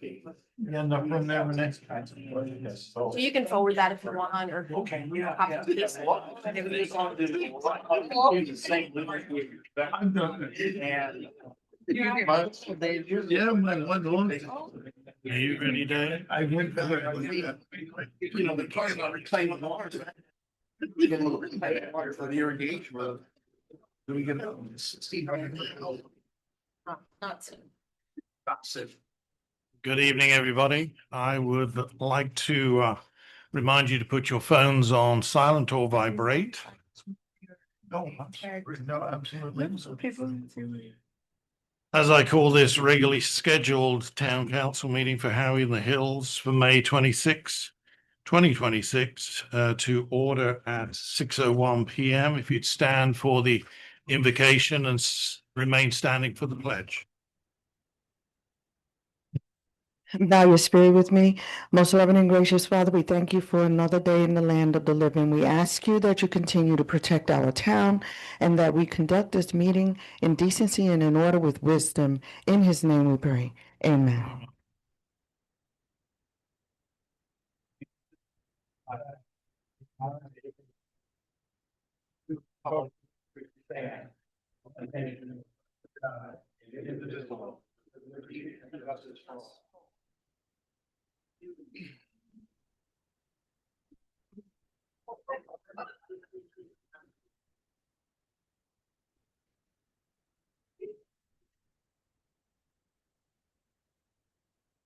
Yeah, no, from there next time. So you can forward that if you want, or. Okay, yeah. Copy and paste it. I'm done. And. Yeah, my one long. Are you ready, Dave? I went there. You know, they're talking about reclaiming water. We get a little reclaiming water for the irrigation. Do we get $1,600? Not soon. That's it. Good evening, everybody. I would like to remind you to put your phones on silent or vibrate. No, absolutely. As I call this regularly scheduled town council meeting for Howey-in-the-Hills for May 26, 2026, to order at 6:01 p.m. If you'd stand for the invocation and remain standing for the pledge. Bow your spirit with me. Most loving and gracious Father, we thank you for another day in the land of the living. We ask you that you continue to protect our town and that we conduct this meeting in decency and in order with wisdom. In his name we pray. Amen.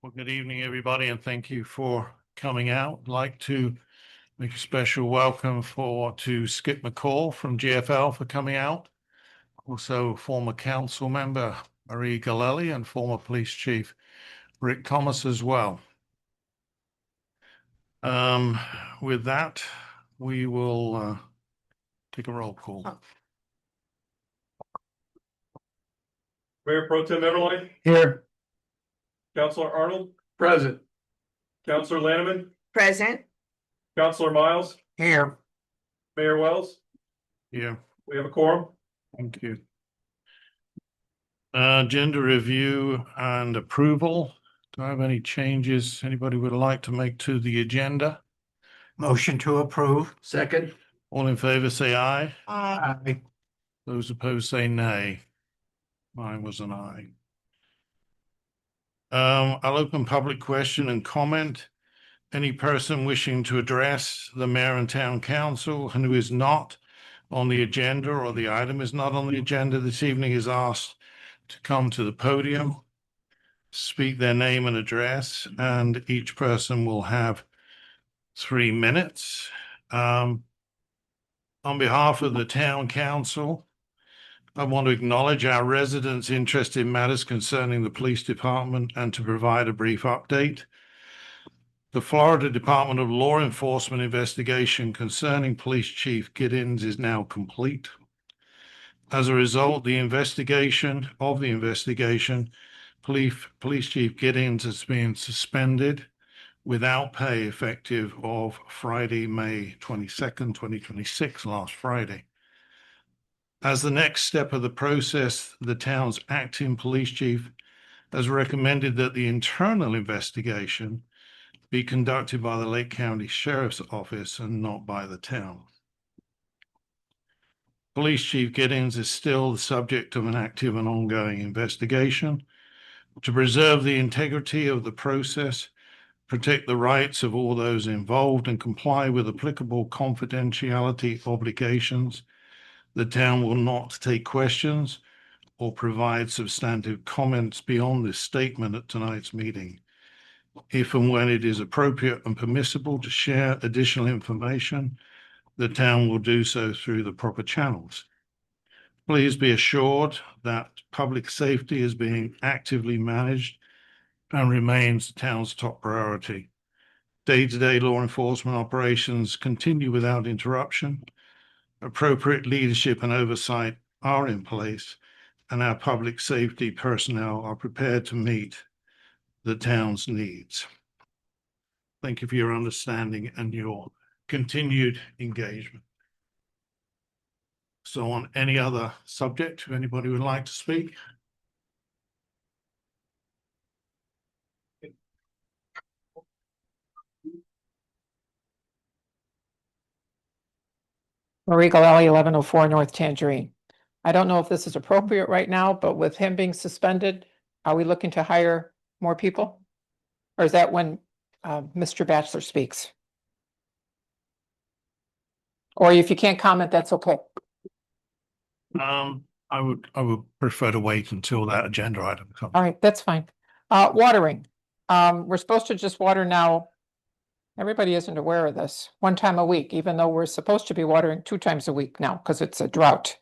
Well, good evening, everybody, and thank you for coming out. I'd like to make a special welcome to Skip McCall from GFL for coming out. Also, former council member Marie Galelli and former police chief Rick Thomas as well. With that, we will take a roll call. Mayor Pro Tem Everline, Here. Councilor Arnold, Present. Councilor Lanneman, Present. Councilor Miles, Here. Mayor Wells. Yeah, We have a quorum. thank you. Agenda review and approval. Do I have any changes anybody would like to make to the agenda? Motion to approve. Second. All in favor, say aye. Aye. Those opposed say nay. Mine was an aye. I'll open public question and comment. Any person wishing to address the mayor and town council and who is not on the agenda or the item is not on the agenda this evening is asked to come to the podium, speak their name and address, and each person will have 3 minutes. On behalf of the town council, I want to acknowledge our residents' interest in matters concerning the police department and to provide a brief update. The Florida Department of Law Enforcement investigation concerning Police Chief Giddens is now complete. As a result, the investigation, Police Chief Giddens has been suspended without pay effective of Friday, May 22nd, 2026, last Friday. As the next step of the process, the town's acting police chief has recommended that the internal investigation be conducted by the Lake County Sheriff's Office and not by the town. Police Chief Giddens is still the subject of an active and ongoing investigation. To preserve the integrity of the process, protect the rights of all those involved, and comply with applicable confidentiality obligations, the town will not take questions or provide substantive comments beyond this statement at tonight's meeting. If and when it is appropriate and permissible to share additional information, the town will do so through the proper channels. Please be assured that public safety is being actively managed and remains the town's top priority. Day-to-day law enforcement operations continue without interruption. Appropriate leadership and oversight are in place, and our public safety personnel are prepared to meet the town's needs. Thank you for your understanding and your continued engagement. So on any other subject, if anybody would like to speak? Marie Galali, 1104 North Tangerine. I don't know if this is appropriate right now, but with him being suspended, are we looking to hire more people? Or is that when Mr. Bachelor speaks? Or if you can't comment, that's okay. I would prefer to wait until that agenda item comes. All right, that's fine. Watering. We're supposed to just water now. Everybody isn't aware of this, 1 time a week, even though we're supposed to be watering 2 times a week now because it's a drought.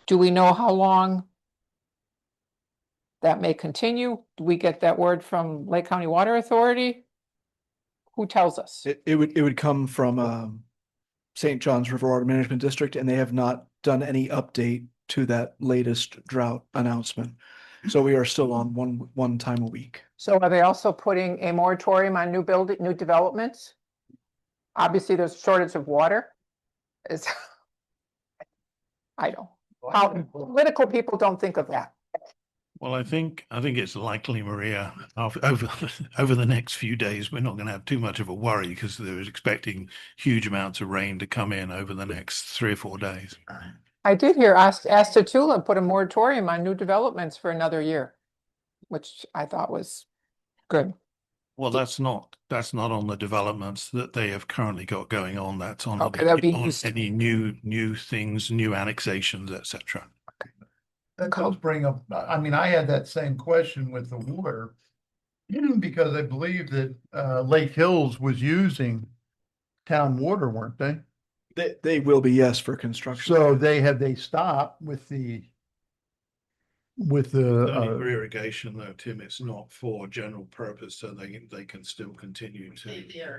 Do we know how long that may continue? Do we get that word from Lake County Water Authority? Who tells us? It would come from St. John's River Water Management District, and they have not done any update to that latest drought announcement. So we are still on one time a week. So are they also putting a moratorium on new developments? Obviously, there's a shortage of water. Is I don't. How political people don't think of that. Well, I think it's likely, Maria, over the next few days, we're not going to have too much of a worry because they're expecting huge amounts of rain to come in over the next 3 or 4 days. I did hear Astatula put a moratorium on new developments for another year, which I thought was good. Well, that's not on the developments that they have currently got going on. That's on, Okay, that'd be on used. any new things, new annexations, etc. That does bring up, I mean, I had that same question with the water. Because I believe that Lake Hills was using town water, weren't they? They will be, yes, for construction. So they stopped with the Only for irrigation, though, Tim. It's not for general purpose, so they can still continue to.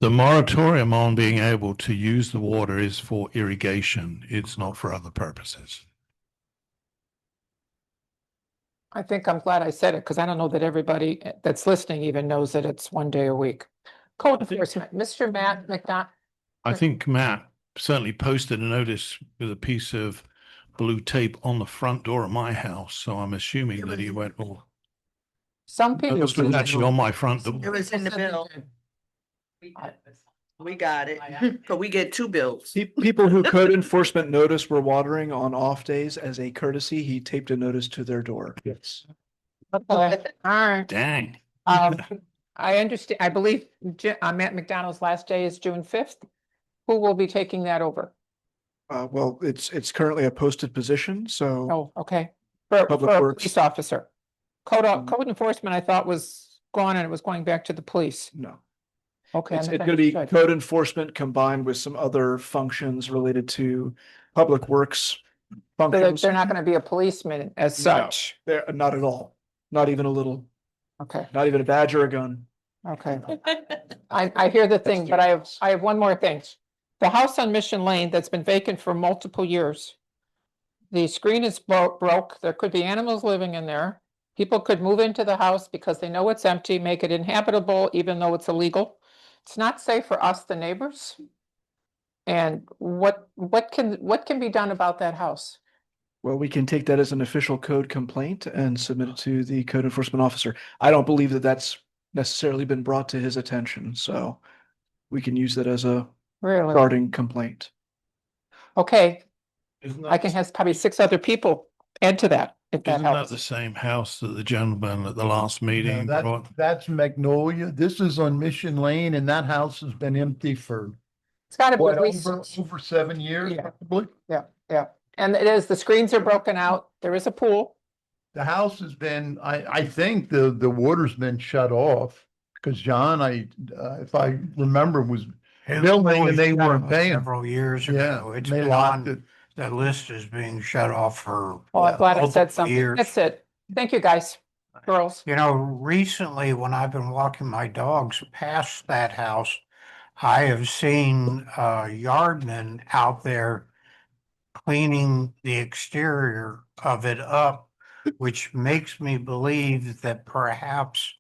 The moratorium on being able to use the water is for irrigation. It's not for other purposes. I think I'm glad I said it because I don't know that everybody that's listening even knows that it's 1 day a week. Code enforcement, Mr. Matt McDonald. I think Matt certainly posted a notice with a piece of blue tape on the front door of my house, so I'm assuming that he went, well, Some people. it was actually on my front door. It was in the bill. We got it, but we get 2 bills. People who code enforcement notice were watering on off days as a courtesy. He taped a notice to their door. Yes. Okay, all right. Dang. I understand, I believe Matt McDonald's last day is June 5th. Who will be taking that over? Well, it's currently a posted position, so Oh, okay. For Public a Works. police officer. Code enforcement, I thought was gone and it was going back to the police. no. Okay. It's gonna be code enforcement combined with some other functions related to Public Works functions. They're not gonna be a policeman as No. such. They're not at all. Not even a little, Okay, not even a badge or a gun. okay. I hear the thing, but I have one more thing. The house on Mission Lane that's been vacant for multiple years. The screen is broke. There could be animals living in there. People could move into the house because they know it's empty, make it inhabitable, even though it's illegal. It's not safe for us, the neighbors. And what can be done about that house? Well, we can take that as an official code complaint and submit it to the code enforcement officer. I don't believe that that's necessarily been brought to his attention, so we can use that as a Really? starting complaint. Okay, Isn't I can have probably 6 other people add to that, if that isn't that helps. the same house that the gentleman at the last meeting brought? That's Magnolia. This is on Mission Lane and that house has been empty for It's gotta be what, at least, over 7 years Yeah. probably. yeah. And it is, the screens are broken out. There is a pool. The house has been, I think the water's been shut off. Cause John, if I remember, was building and they weren't paying. Several years Yeah, ago. It's they been locked on, it. that list is being shut off for. Oh, I'm glad I said multiple something. years. That's it. Thank you, guys, girls. You know, recently when I've been walking my dogs past that house, I have seen yardmen out there cleaning the exterior of it up, which makes me believe that perhaps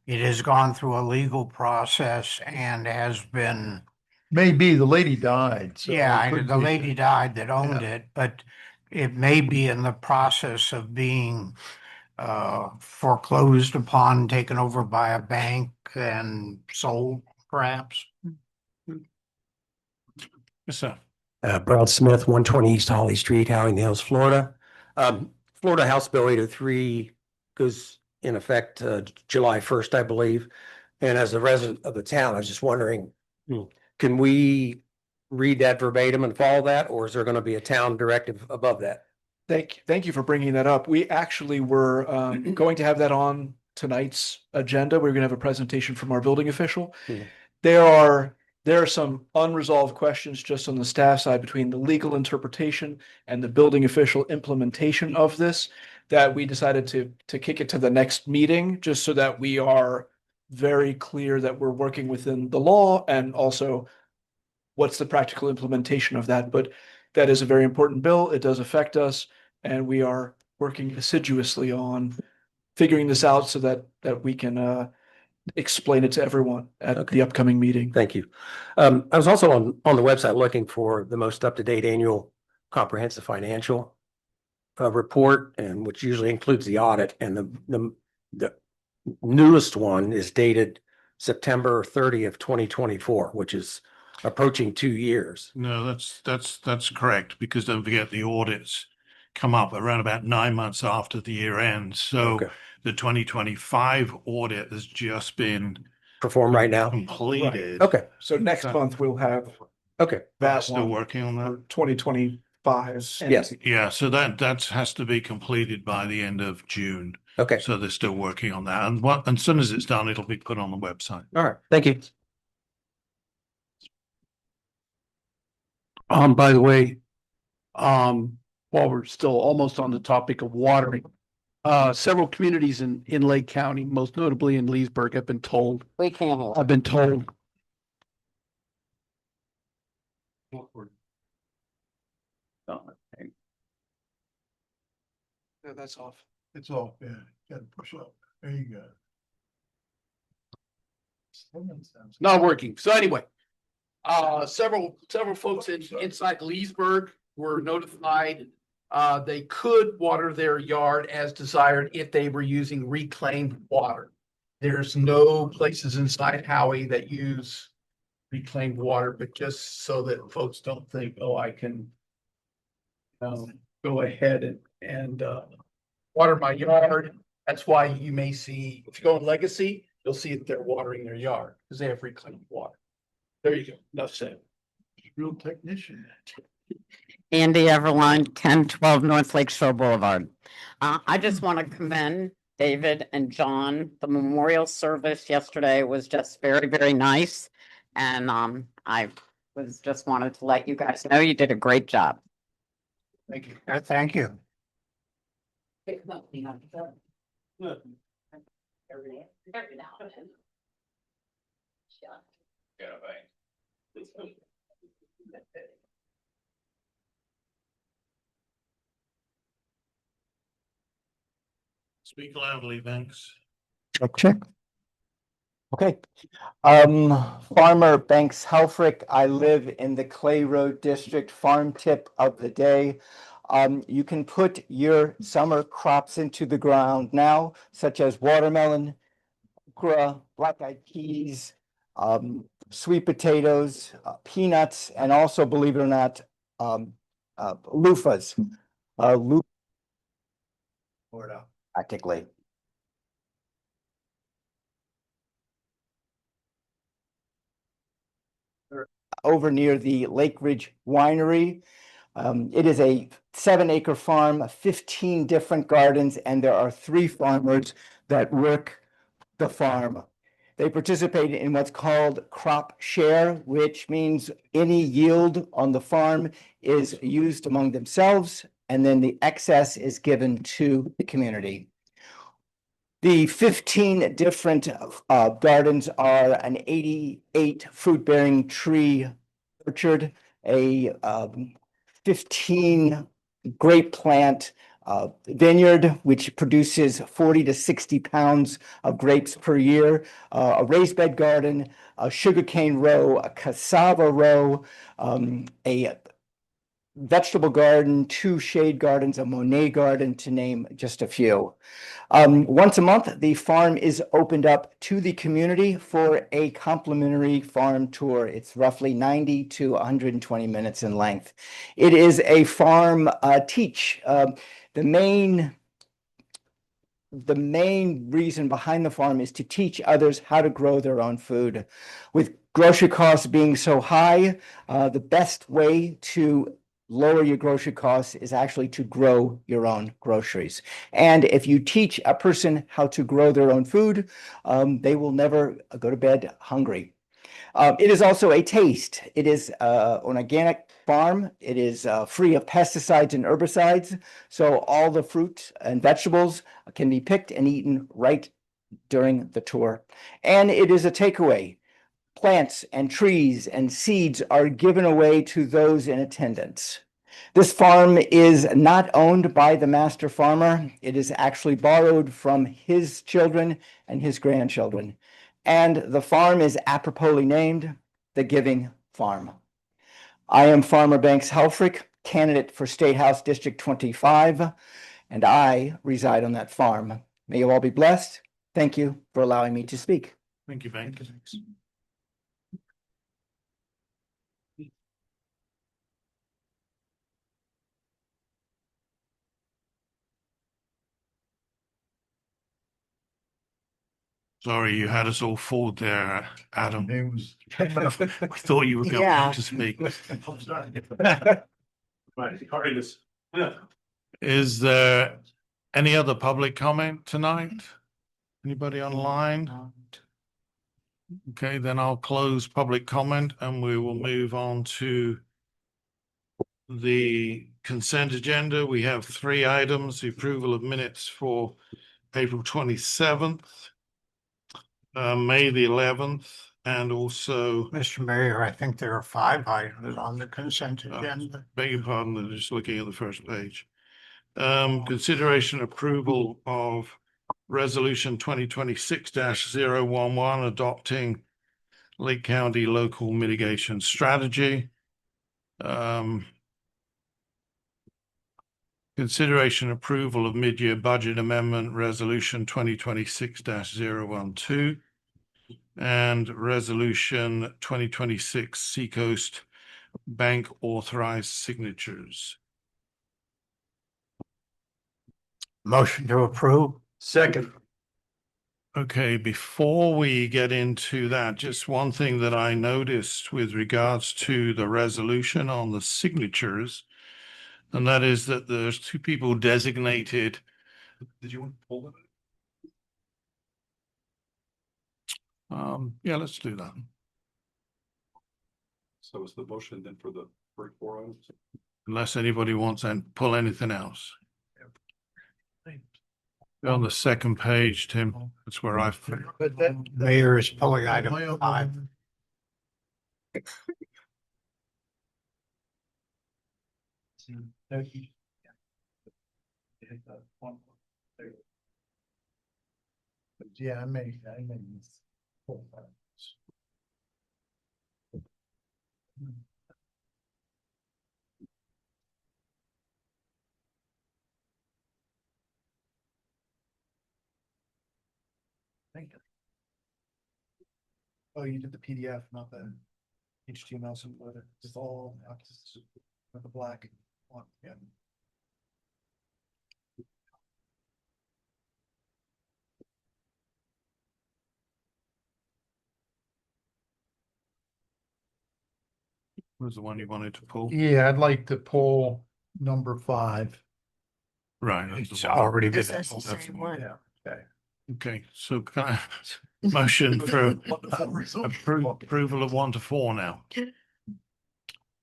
it has gone through a legal process and has been, Maybe the lady died. So yeah, it could the be- lady died that owned it, but it may be in the process of being foreclosed upon, taken over by a bank and sold perhaps? Yes, sir. Brad Smith, 120 East Holly Street, Howey-in-the-Hills, Florida. Florida House Bill 803 goes in effect July 1st, I believe. And as a resident of the town, I was just wondering, can we read that verbatim and follow that, or is there going to be a town directive above that? Thank you for bringing that up. We actually were going to have that on tonight's agenda. We're going to have a presentation from our building official. Hmm. There are some unresolved questions just on the staff side between the legal interpretation and the building official implementation of this, that we decided to kick it to the next meeting, just so that we are very clear that we're working within the law and also what's the practical implementation of that. But that is a very important bill. It does affect us, and we are working assiduously on figuring this out so that we can explain it to everyone at the upcoming meeting. Thank you. I was also on the website looking for the most up-to-date annual comprehensive financial report, and which usually includes the audit, and the newest one is dated September 30th, 2024, which is approaching 2 years. No, that's correct, because don't forget the audits come up around about 9 months after the year ends. So Okay. the 2025 audit has just been Perform right now. completed. Okay. So next month we'll have Okay. that Still one working on that. for 2025. Yes. Yeah, so that has to be completed by the end of June. Okay. So they're still working on that. And as soon as it's done, it'll be put on the website. All right. Thank you. By the way, while we're still almost on the topic of watering, several communities in Lake County, most notably in Leesburg, have been told, We can't. I've been told. Yeah, that's off. It's off, yeah, gotta push up, there you go. Not working. So anyway, several folks inside Leesburg were notified they could water their yard as desired if they were using reclaimed water. There's no places inside Howie that use reclaimed water, but just so that folks don't think, oh, I can go ahead and water my yard. That's why you may see, if you go in Legacy, you'll see that they're watering their yard because they have reclaimed water. There you go. Enough said. Real technician. Andy Everline, 1012 North Lake Shore Boulevard. I just want to commend David and John. The memorial service yesterday was just very, very nice. And I was just wanted to let you guys know you did a great job. Thank you. Thank you. Speak loudly, thanks. Check. Okay. Farmer Banks Helfrich. I live in the Clay Road District. Farm tip of the day. You can put your summer crops into the ground now, such as watermelon, okra, black-eyed peas, sweet potatoes, peanuts, and also, believe it or not, loofahs. Practically. Over near the Lake Ridge Winery. It is a 7-acre farm, 15 different gardens, and there are 3 farmers that work the farm. They participate in what's called crop share, which means any yield on the farm is used among themselves, and then the excess is given to the community. The 15 different gardens are an 88 fruit-bearing tree orchard, a 15 grape plant vineyard, which produces 40 to 60 pounds of grapes per year, a raised bed garden, a sugarcane row, a cassava row, a vegetable garden, 2 shade gardens, a Monet garden, to name just a few. Once a month, the farm is opened up to the community for a complimentary farm tour. It's roughly 90 to 120 minutes in length. It is a farm teach. The main reason behind the farm is to teach others how to grow their own food. With grocery costs being so high, the best way to lower your grocery costs is actually to grow your own groceries. And if you teach a person how to grow their own food, they will never go to bed hungry. It is also a taste. It is an organic farm. It is free of pesticides and herbicides. So all the fruit and vegetables can be picked and eaten right during the tour. And it is a takeaway. Plants and trees and seeds are given away to those in attendance. This farm is not owned by the master farmer. It is actually borrowed from his children and his grandchildren. And the farm is appropriately named the Giving Farm. I am Farmer Banks Helfrich, candidate for State House District 25, and I reside on that farm. May you all be blessed. Thank you for allowing me to speak. Thank you, Bank. Sorry, you had us all fooled there, Adam. It was. We thought you were going Yeah. to speak. Right. Is there any other public comment tonight? Anybody online? Okay, then I'll close public comment and we will move on to the consent agenda. We have 3 items: the approval of minutes for April 27th, May the 11th, and also, Mr. Mayor, I think there are 5 items on the consent agenda. beg your pardon, I'm just looking at the first page. Consideration approval of resolution 2026-011 adopting Lake County local mitigation strategy. Consideration approval of mid-year budget amendment resolution 2026-012 and resolution 2026 Seacoast Bank authorized signatures. Motion to approve. Second. Okay, before we get into that, just one thing that I noticed with regards to the resolution on the signatures, and that is that there's 2 people designated. Did you want to pull it? Yeah, let's do that. So is the motion then for the first 4 items? Unless anybody wants to pull anything else. Go on the second page, Tim. That's where I've. But that. Mayor is pulling item 5. Yeah, I may. Thank you. Oh, you did the PDF, not the HTML, some other, it's all, with the black one, yeah. Was the one you wanted to pull? Yeah, I'd like to pull number 5. Right. that's the It's one. already been. That's the same one. Yeah, okay. Okay, so can I motion for approval of 1 to 4 now?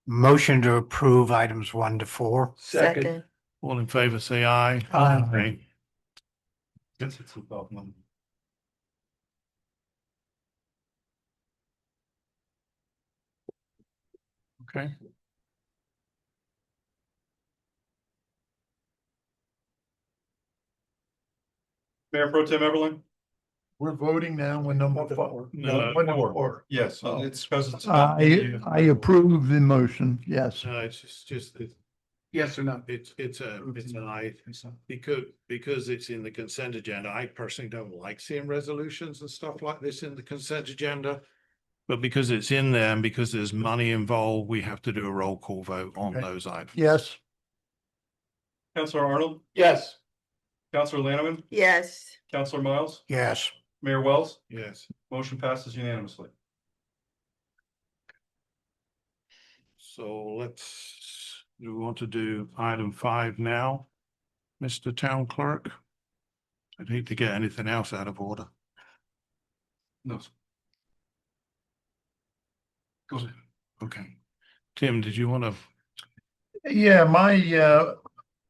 Motion to approve items 1 to 4. Second. All in favor, say aye. Aye. Guess it's above them. Okay. Mayor Pro Tem Everling? We're voting now on number 4. No, One more. Yes, it's because it's. I approve the motion, yes. No, it's just Yes or no? It's an I, because it's in the consent agenda. I personally don't like seeing resolutions and stuff like this in the consent agenda. But because it's in there and because there's money involved, we have to do a roll call vote on Okay. those items. Yes. Counselor Arnold, Yes. Counselor Lanneman, Yes. Counselor Miles, Yes. Mayor Wells, Yes. motion passes unanimously. So do we want to do item 5 now, Mr. Town Clerk? I'd hate to get anything else out of order. No. Go ahead. Okay. Tim, did you want to? Yeah,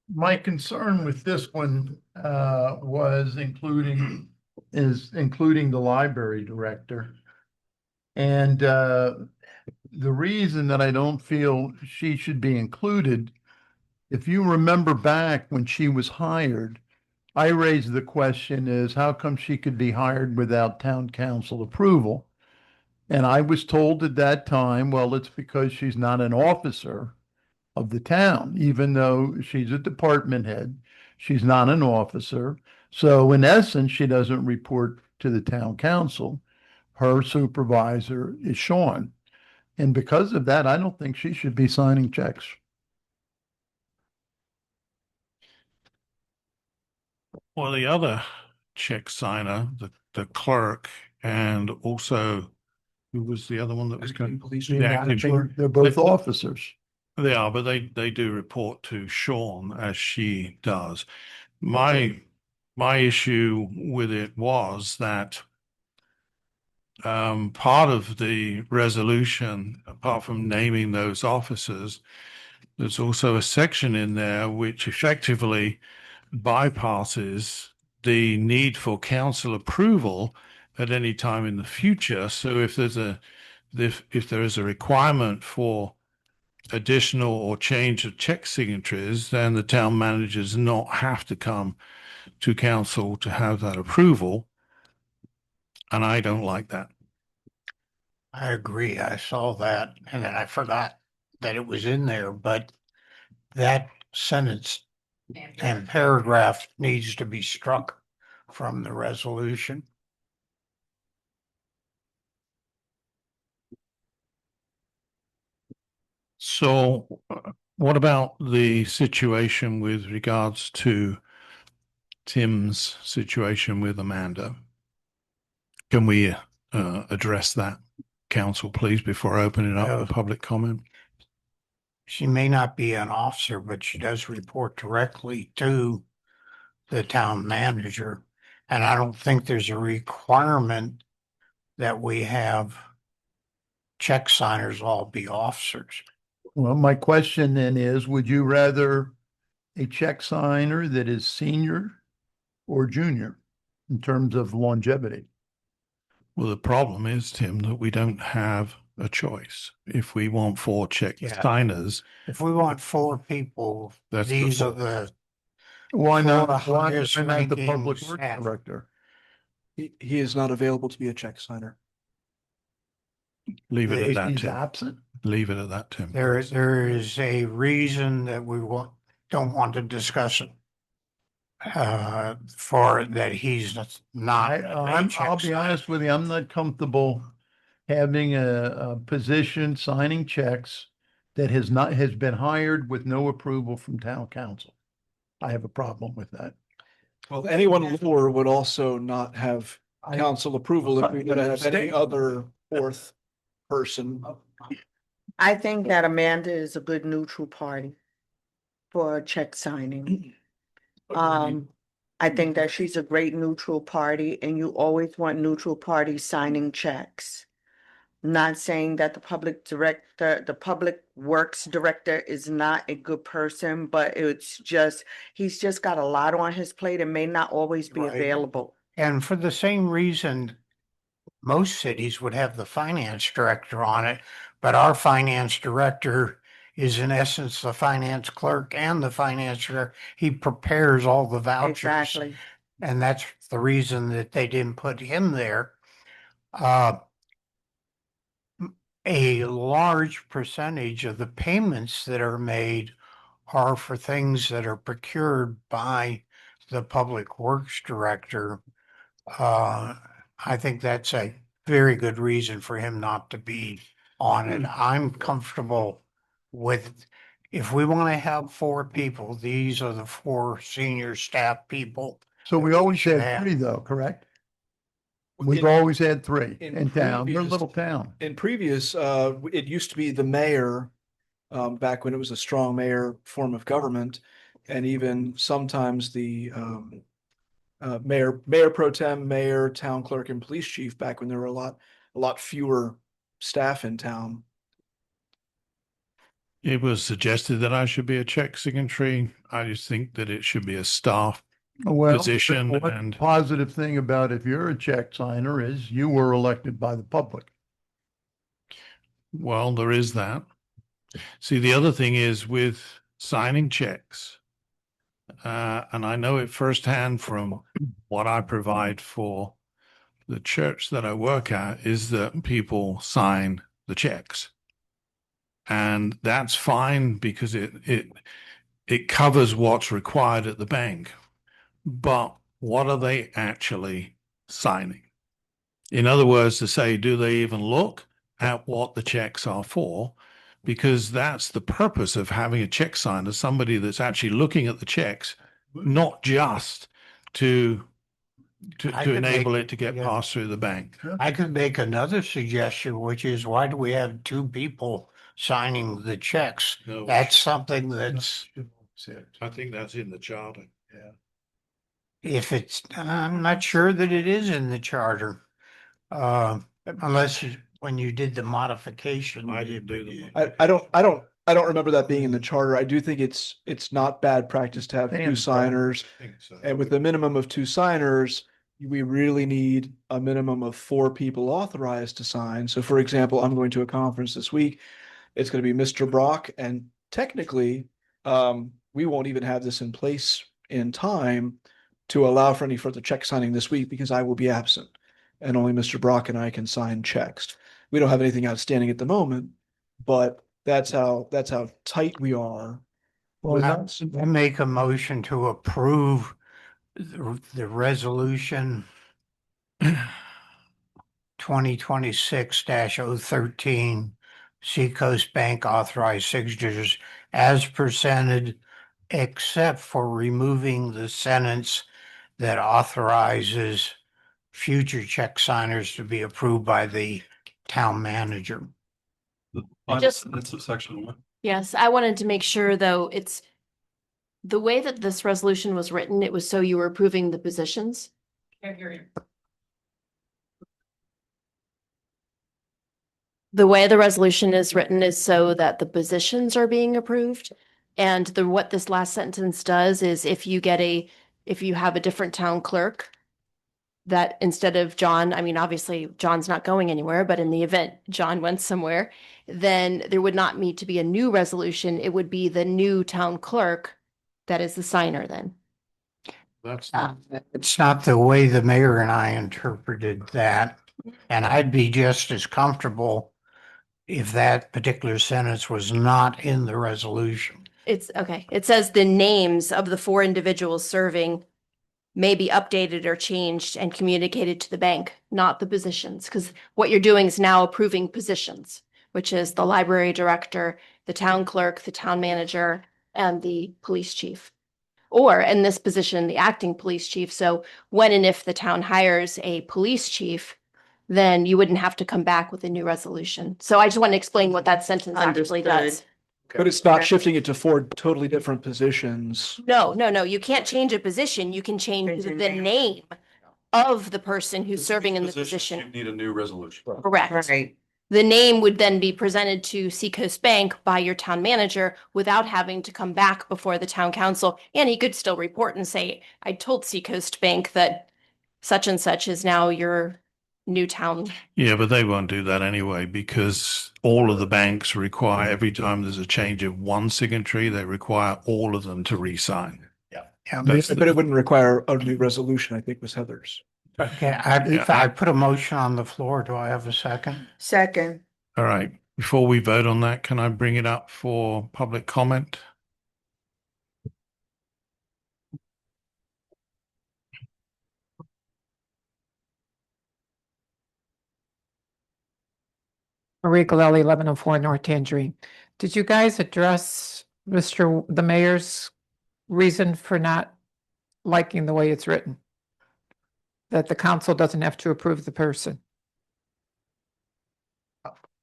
my concern with this one was including the library director. And the reason that I don't feel she should be included, if you remember back when she was hired, I raised the question is how come she could be hired without town council approval? And I was told at that time, well, it's because she's not an officer of the town, even though she's a department head, she's not an officer. So in essence, she doesn't report to the town council. Her supervisor is Sean. And because of that, I don't think she should be signing checks. Well, the other check signer, the clerk, and also who was the other one that was going? Police The acting- They're both They- officers. They are, but they do report to Sean as she does. My issue with it was that part of the resolution, apart from naming those officers, there's also a section in there which effectively bypasses the need for council approval at any time in the future. So if there is a requirement for additional or change of check signatories, then the town manager does not have to come to council to have that approval. And I don't like that. I agree. I saw that and then I forgot that it was in there, but that sentence and paragraph needs to be struck from the resolution. So what about the situation with regards to Tim's situation with Amanda? Can we address that, council, please, before opening up the public comment? She may not be an officer, but she does report directly to the town manager. And I don't think there's a requirement that we have check signers all be officers. Well, my question then is, would you rather a check signer that is senior or junior in terms of longevity? Well, the problem is, Tim, that we don't have a choice. If we want 4 check signers, If we want 4 people, That's these the are the Why not? Florida Why highest not the ranking public works staff. director? He is not available to be a check signer. leave it at that, He's Tim. absent. Leave it at that, Tim. there is a reason that we don't want to discuss it. For that he's not. I'll be honest with you, I'm not comfortable having a position signing checks that has been hired with no approval from town council. I have a problem with that. Well, anyone lower would also not have council approval if we could have any other fourth person. I think that Amanda is a good neutral party for check signing. I think that she's a great neutral party and you always want neutral parties signing checks. Not saying that the public works director is not a good person, but he's just got a lot on his plate and may not always be Right. available. And for the same reason, most cities would have the finance director on it, but our finance director is in essence the finance clerk and the finance director. He prepares all the vouchers. Exactly. And that's the reason that they didn't put him there. A large percentage of the payments that are made are for things that are procured by the Public Works Director, I think that's a very good reason for him not to be on it. I'm comfortable with, if we want to have 4 people, these are the 4 senior staff people. So we that always should had have. 3 though, correct? We've In- always had 3 in in town. We're a previous- little town. In previous, it used to be the mayor, back when it was a strong mayor form of government. And even sometimes the, mayor pro tem, mayor, town clerk and police chief back when there were a lot fewer staff in town. It was suggested that I should be a check signatory. I just think that it should be a staff Well, position one and positive thing about if you're a check signer is you were elected by the public. well, there is that. See, the other thing is with signing checks, and I know it firsthand from what I provide for the church that I work at, is that people sign the checks. And that's fine because it covers what's required at the bank. But what are they actually signing? In other words, to say, do they even look at what the checks are for? Because that's the purpose of having a check signer, somebody that's actually looking at the checks, not just to I could enable make- it to get yeah. passed through the bank. I could make another suggestion, which is why do we have 2 people signing the checks? No, That's something that's, I think that's in the charter. Yeah. if it's, I'm not sure that it is in the charter. Unless when you did the modification. I didn't do the. I don't remember that being in the charter. I do think it's not bad practice to have 2 signers. I think so. And with a minimum of 2 signers, we really need a minimum of 4 people authorized to sign. So for example, I'm going to a conference this week. It's going to be Mr. Brock, and technically, we won't even have this in place in time to allow for any further check signing this week because I will be absent and only Mr. Brock and I can sign checks. We don't have anything outstanding at the moment, but that's how tight we are. Well, I make a motion to approve the resolution 2026-013, Seacoast Bank authorized signatures as presented, except for removing the sentence that authorizes future check signers to be approved by the town manager. Just- That's a section 1. Yes, I wanted to make sure though, it's the way that this resolution was written, it was so you were approving the positions. Can't hear you. The way the resolution is written is so that the positions are being approved. And what this last sentence does is if you have a different town clerk, that instead of John, I mean, obviously John's not going anywhere, but in the event John went somewhere, then there would not need to be a new resolution. It would be the new town clerk that is the signer then. That's It's not the way the mayor and I interpreted that. And I'd be just as comfortable if that particular sentence was not in the resolution. It's okay. It says the names of the 4 individuals serving may be updated or changed and communicated to the bank, not the positions. Because what you're doing is now approving positions, which is the library director, the town clerk, the town manager, and the police chief. Or in this position, the acting police chief. So when and if the town hires a police chief, then you wouldn't have to come back with a new resolution. So I just want to explain what that sentence actually does. Understood. But it's not shifting it to 4 totally different positions. No, you can't change a position. You can change the name of the person who's serving in the You position. need a new resolution. Correct. Right. The name would then be presented to Seacoast Bank by your town manager without having to come back before the town council. And he could still report and say, I told Seacoast Bank that such and such is now your new town. Yeah, but they won't do that anyway because all of the banks require every time there's a change of one signatory, they require all of them to re-sign. Yeah, That's But it wouldn't require a new resolution, I think was Heather's. okay, I put a motion on the floor. Do I have a second? Second, All right. Before we vote on that, can I bring it up for public comment? Marie Galelli, 1104 North Tangerine. Did you guys address the mayor's reason for not liking the way it's written? That the council doesn't have to approve the person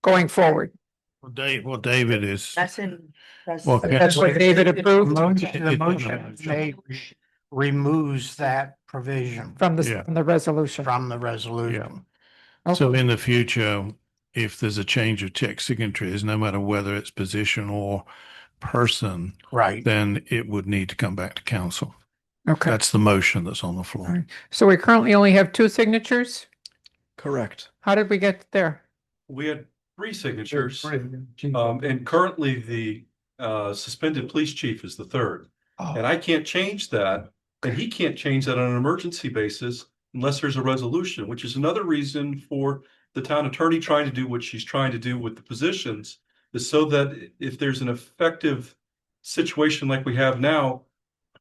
going forward. Well, David is. That's in. Well, That's what David approved The motion removes that provision from Yeah. from the resolution. from the resolution. So in the future, if there's a change of check signatories, no matter whether it's position or person, Right. then it would need to come back to council. Okay, That's the motion that's on the floor. All right. So we currently only have 2 signatures? Correct. How did we get there? We had 3 signatures, and currently the suspended police chief is the 3rd. And I can't change that, and he can't change that on an emergency basis unless there's a resolution, which is another reason for the town attorney trying to do what she's trying to do with the positions, is so that if there's an effective situation like we have now,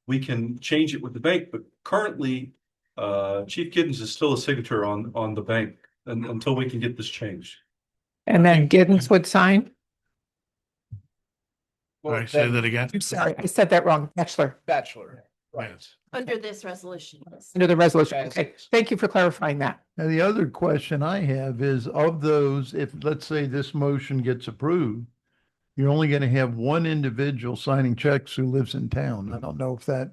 we can change it with the bank. But currently, Chief Giddens is still a signature on the bank until we can get this changed. And then Giddens would sign? All right, say that again. I'm sorry, I said that wrong. Bachelor. Right. Under this resolution. Under the resolution. Okay, thank you for clarifying that. And the other question I have is, of those, if, let's say this motion gets approved, you're only going to have one individual signing checks who lives in town. I don't know if that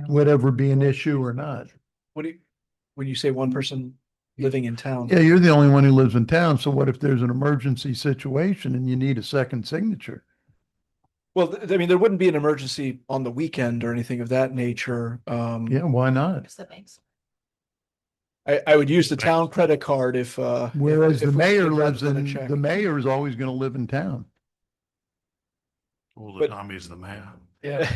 would ever be an issue or not. When you say one person living in town? Yeah, you're the only one who lives in town. So what if there's an emergency situation and you need a second signature? Well, I mean, there wouldn't be an emergency on the weekend or anything of that nature. Yeah, why not? I would use the town credit card if. Whereas the if we mayor did lives rather than a in, check. the mayor is always going to live in town. All the But- time he's the mayor. Yeah.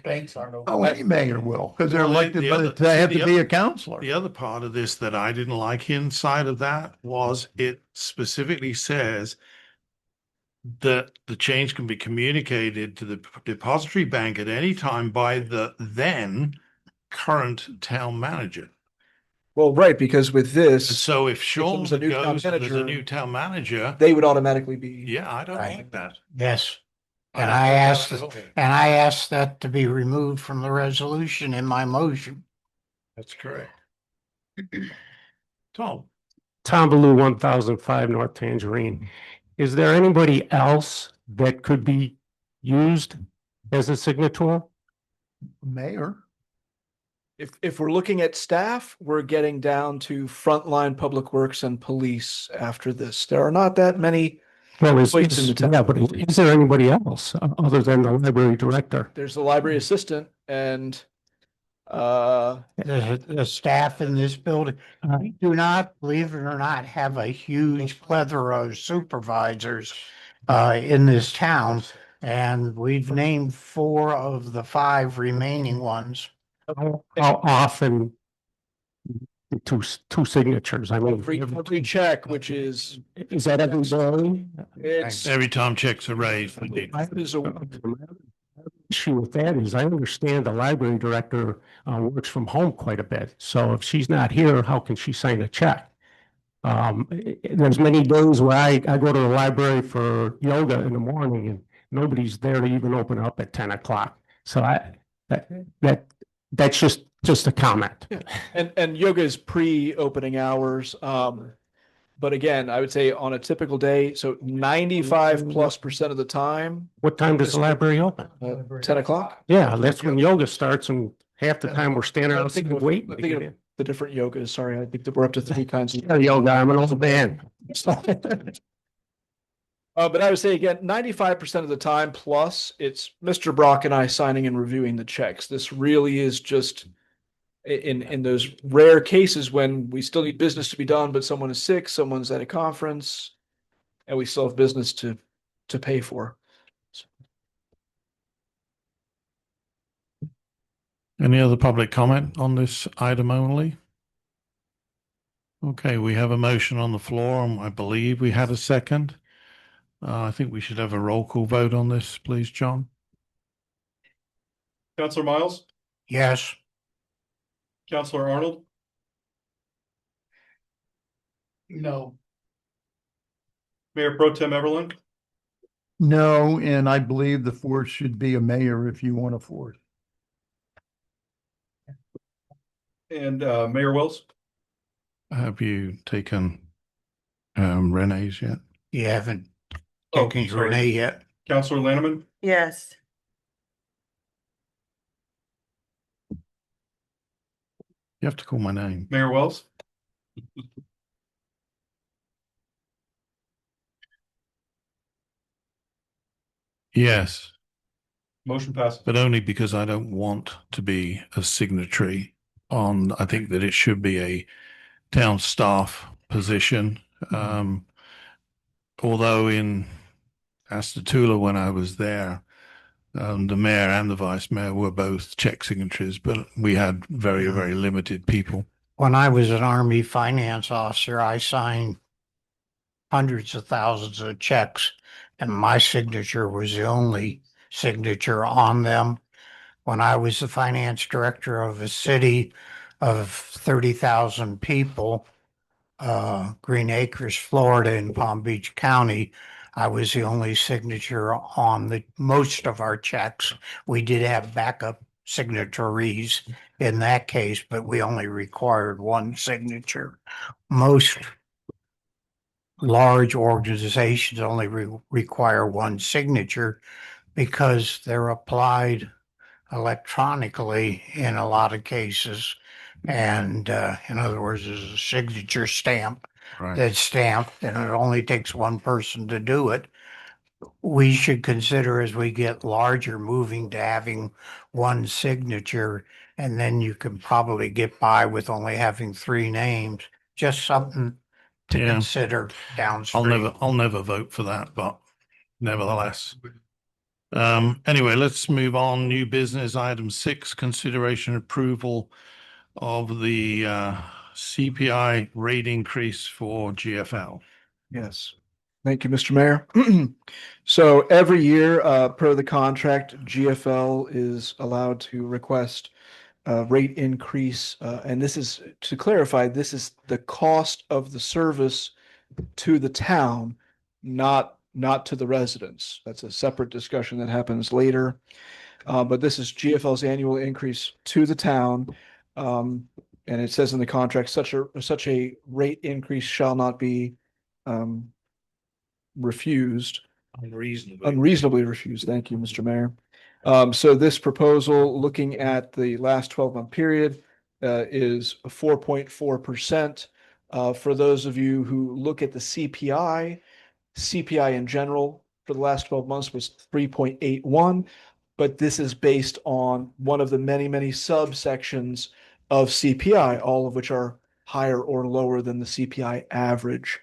Banks aren't open. Oh, any mayor will, because they're Well, elected, the but other- they have the to be other- a counselor. The other part of this that I didn't like inside of that was it specifically says that the change can be communicated to the depository bank at any time by the then current town manager. Well, right, because with And this, so if Sean was a new town goes, there's a manager, new town manager, they would automatically be. yeah, I don't Right. like that. Yes. And don't I think asked, that's okay. and I asked that to be removed from the resolution in my motion. That's correct. Tom, Tom Baloo, 1005 North Tangerine. Is there anybody else that could be used as a signator? Mayor. If we're looking at staff, we're getting down to frontline public works and police after this. There are not that many. Well, Places in the town. yeah, but is there anybody else other than the library director? There's the library assistant and The staff in this building, we do not, believe it or not, have a huge plethora of supervisors in this town. And we've named 4 of the 5 remaining ones. How often? Two signatures, I mean. every check, which is, Is that every day? it's. every time checks are raised, we need- Is a- Issue with that is I understand the library director works from home quite a bit. So if she's not here, how can she sign a check? There's many days where I go to the library for yoga in the morning and nobody's there to even open up at 10 o'clock. So that's just a comment. And yoga is pre-opening hours. But again, I would say on a typical day, so 95+% of the time, What time does the library open? 10 o'clock. Yeah, that's when yoga starts and half the time we're standing I'm outside thinking of- waiting. I'm thinking of the different yogas. Sorry, I think that we're up to 3 kinds of. Yeah, yoga, I'm an old man. But I would say again, 95% of the time plus it's Mr. Brock and I signing and reviewing the checks. This really is just in those rare cases when we still need business to be done, but someone is sick, someone's at a conference, and we still have business to pay for. Any other public comment on this item only? Okay, we have a motion on the floor, and I believe we had a second. I think we should have a roll call vote on this, please, John. Counselor Miles, Yes. Counselor Arnold, No. Mayor Pro Tem Everland, No, and I believe the fourth should be a mayor if you want a fourth. and Mayor Wells. Have you taken Renee's yet? You haven't Oh, taken sorry. Renee yet. Counselor Lanneman, Yes. You have to call my name. Mayor Wells, Yes, motion passes. but only because I don't want to be a signatory on, I think that it should be a town staff position. Although in Astatula, when I was there, the mayor and the vice mayor were both check signatories, but we had very, very limited people. When I was an Army finance officer, I signed hundreds of thousands of checks, and my signature was the only signature on them. When I was the finance director of a city of 30,000 people, Green Acres, Florida, in Palm Beach County, I was the only signature on most of our checks. We did have backup signatories in that case, but we only required one signature. Most large organizations only require one signature because they're applied electronically in a lot of cases. And in other words, there's a signature stamp that's stamped, and it only takes one person to do it. We should consider, as we get larger, moving to having one signature, and then you can probably get by with only having 3 names. Just something to Yeah. consider downstream. I'll never vote for that, but nevertheless. Anyway, let's move on. New business item 6, consideration approval of the CPI rate increase for GFL. Yes. Thank you, Mr. Mayor. So every year, per the contract, GFL is allowed to request a rate increase. And this is, to clarify, this is the cost of the service to the town, not to the residents. That's a separate discussion that happens later. But this is GFL's annual increase to the town. And it says in the contract, such a rate increase shall not be refused. Unreasonably refused. Thank you, Mr. Mayor. So this proposal, looking at the last 12-month period, is 4.4%. For those of you who look at the CPI in general for the last 12 months was 3.81, but this is based on one of the many, many subsections of CPI, all of which are higher or lower than the CPI average.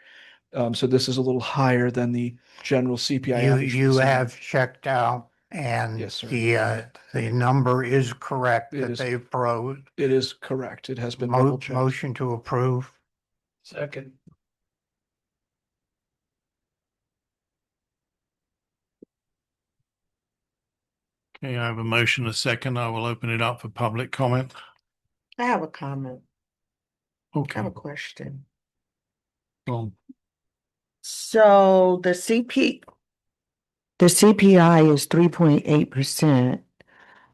So this is a little higher than the general CPI average. You have checked out, and Yes, sir. the number is correct It that is- they approved. It is correct. It has been double checked. Motion to approve. Second. Okay, I have a motion, a second. I will open it up for public comment. I have a comment. I Okay. have a question. Well, So the CPI is 3.8%.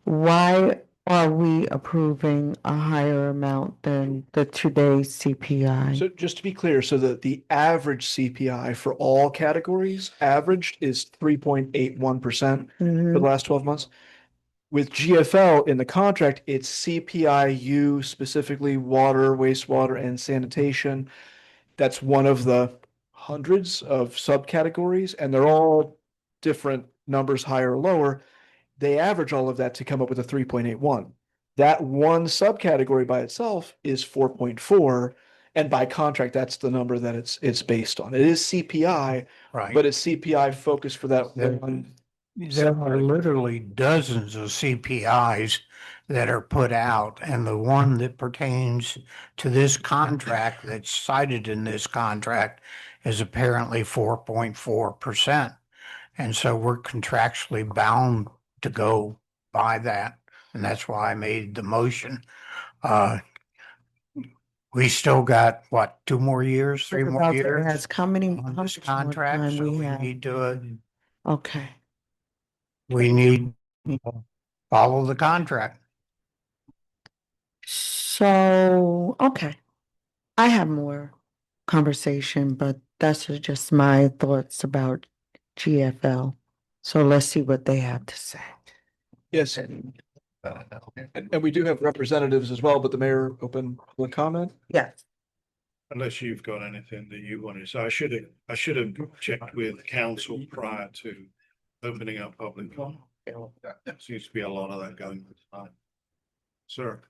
Why are we approving a higher amount than the today's CPI? So just to be clear, so the average CPI for all categories averaged is 3.81% for the last 12 months. With GFL in the contract, it's CPIU, specifically water, wastewater, and sanitation. That's one of the hundreds of subcategories, and they're all different numbers, higher or lower. They average all of that to come up with a 3.81. That one subcategory by itself is 4.4. And by contract, that's the number that it's based on. It is CPI, Right. but it's CPI focused for that There- one. There are literally dozens of CPIs that are put out, and the one that pertains to this contract that's cited in this contract is apparently 4.4%. And so we're contractually bound to go by that, and that's why I made the motion. We still got, what, 2 more years, 3 more About to years ask how many, on how this much more contract, time so we we have? need to, Okay. we need to follow the contract. So, okay. I have more conversation, but that's just my thoughts about GFL. So let's see what they have to say. Yes. And we do have representatives as well, but the mayor open public comment. Yes. Unless you've got anything that you wanted. So I should have checked with council prior to opening up public comment. There seems to be a lot of that going on tonight. Sir.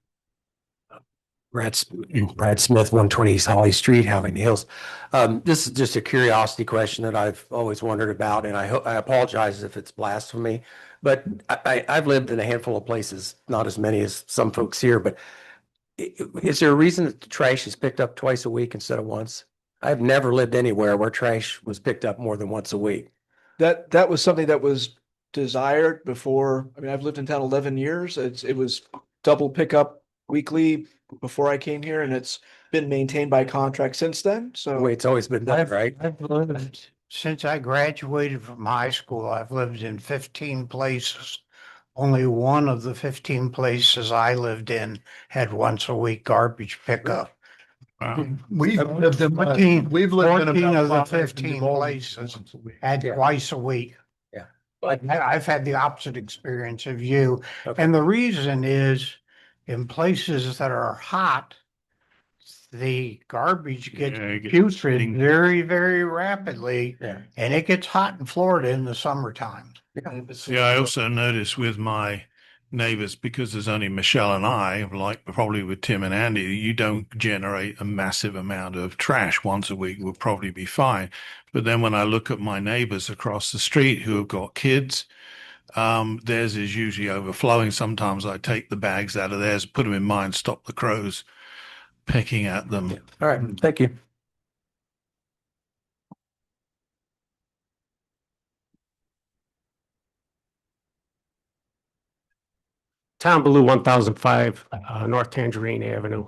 Brad Smith, 120 East Holly Street, Howey-in-the-Hills. This is just a curiosity question that I've always wondered about, and I apologize if it's blasphemy, but I've lived in a handful of places, not as many as some folks here, but is there a reason that the trash is picked up twice a week instead of once? I've never lived anywhere where trash was picked up more than once a week. That was something that was desired before. I mean, I've lived in town 11 years. It was double pickup weekly before I came here, and it's been maintained by contract since then. The So way it's always been done, right? I've lived, since I graduated from high school, I've lived in 15 places. Only one of the 15 places I lived in had once a week garbage pickup. We've lived in, 14 we've lived in 14 about of the 5 15 involved places once a week. had Yeah. twice a week. Yeah. But I've had the opposite experience of you. Okay. And the reason is in places that are hot, the garbage gets Yeah, it gets putrid stinky. very, very rapidly. Yeah. And it gets hot in Florida in the summertime. Yeah, I also noticed with my neighbors, because there's only Michelle and I, like probably with Tim and Andy, you don't generate a massive amount of trash once a week will probably be fine. But then when I look at my neighbors across the street who have got kids, theirs is usually overflowing. Sometimes I take the bags out of theirs, put them in mine, stop the crows pecking at them. All right, thank you. Tom Blue, 1005 North Tangerine Avenue.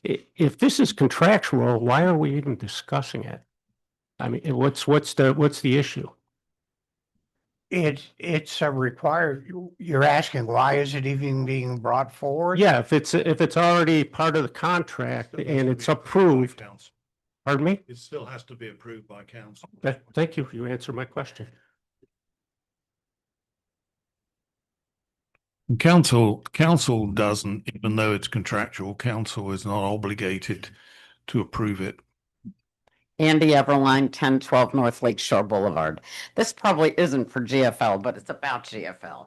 If this is contractual, why are we even discussing it? I mean, what's the issue? It's a required, you're asking, why is it even being brought forward? Yeah, if it's already part of the contract and it's approved, pardon me? It still has to be approved by council. Thank you. You answered my question. Council doesn't, even though it's contractual, council is not obligated to approve it. Andy Everline, 1012 North Lake Shore Boulevard. This probably isn't for GFL, but it's about GFL.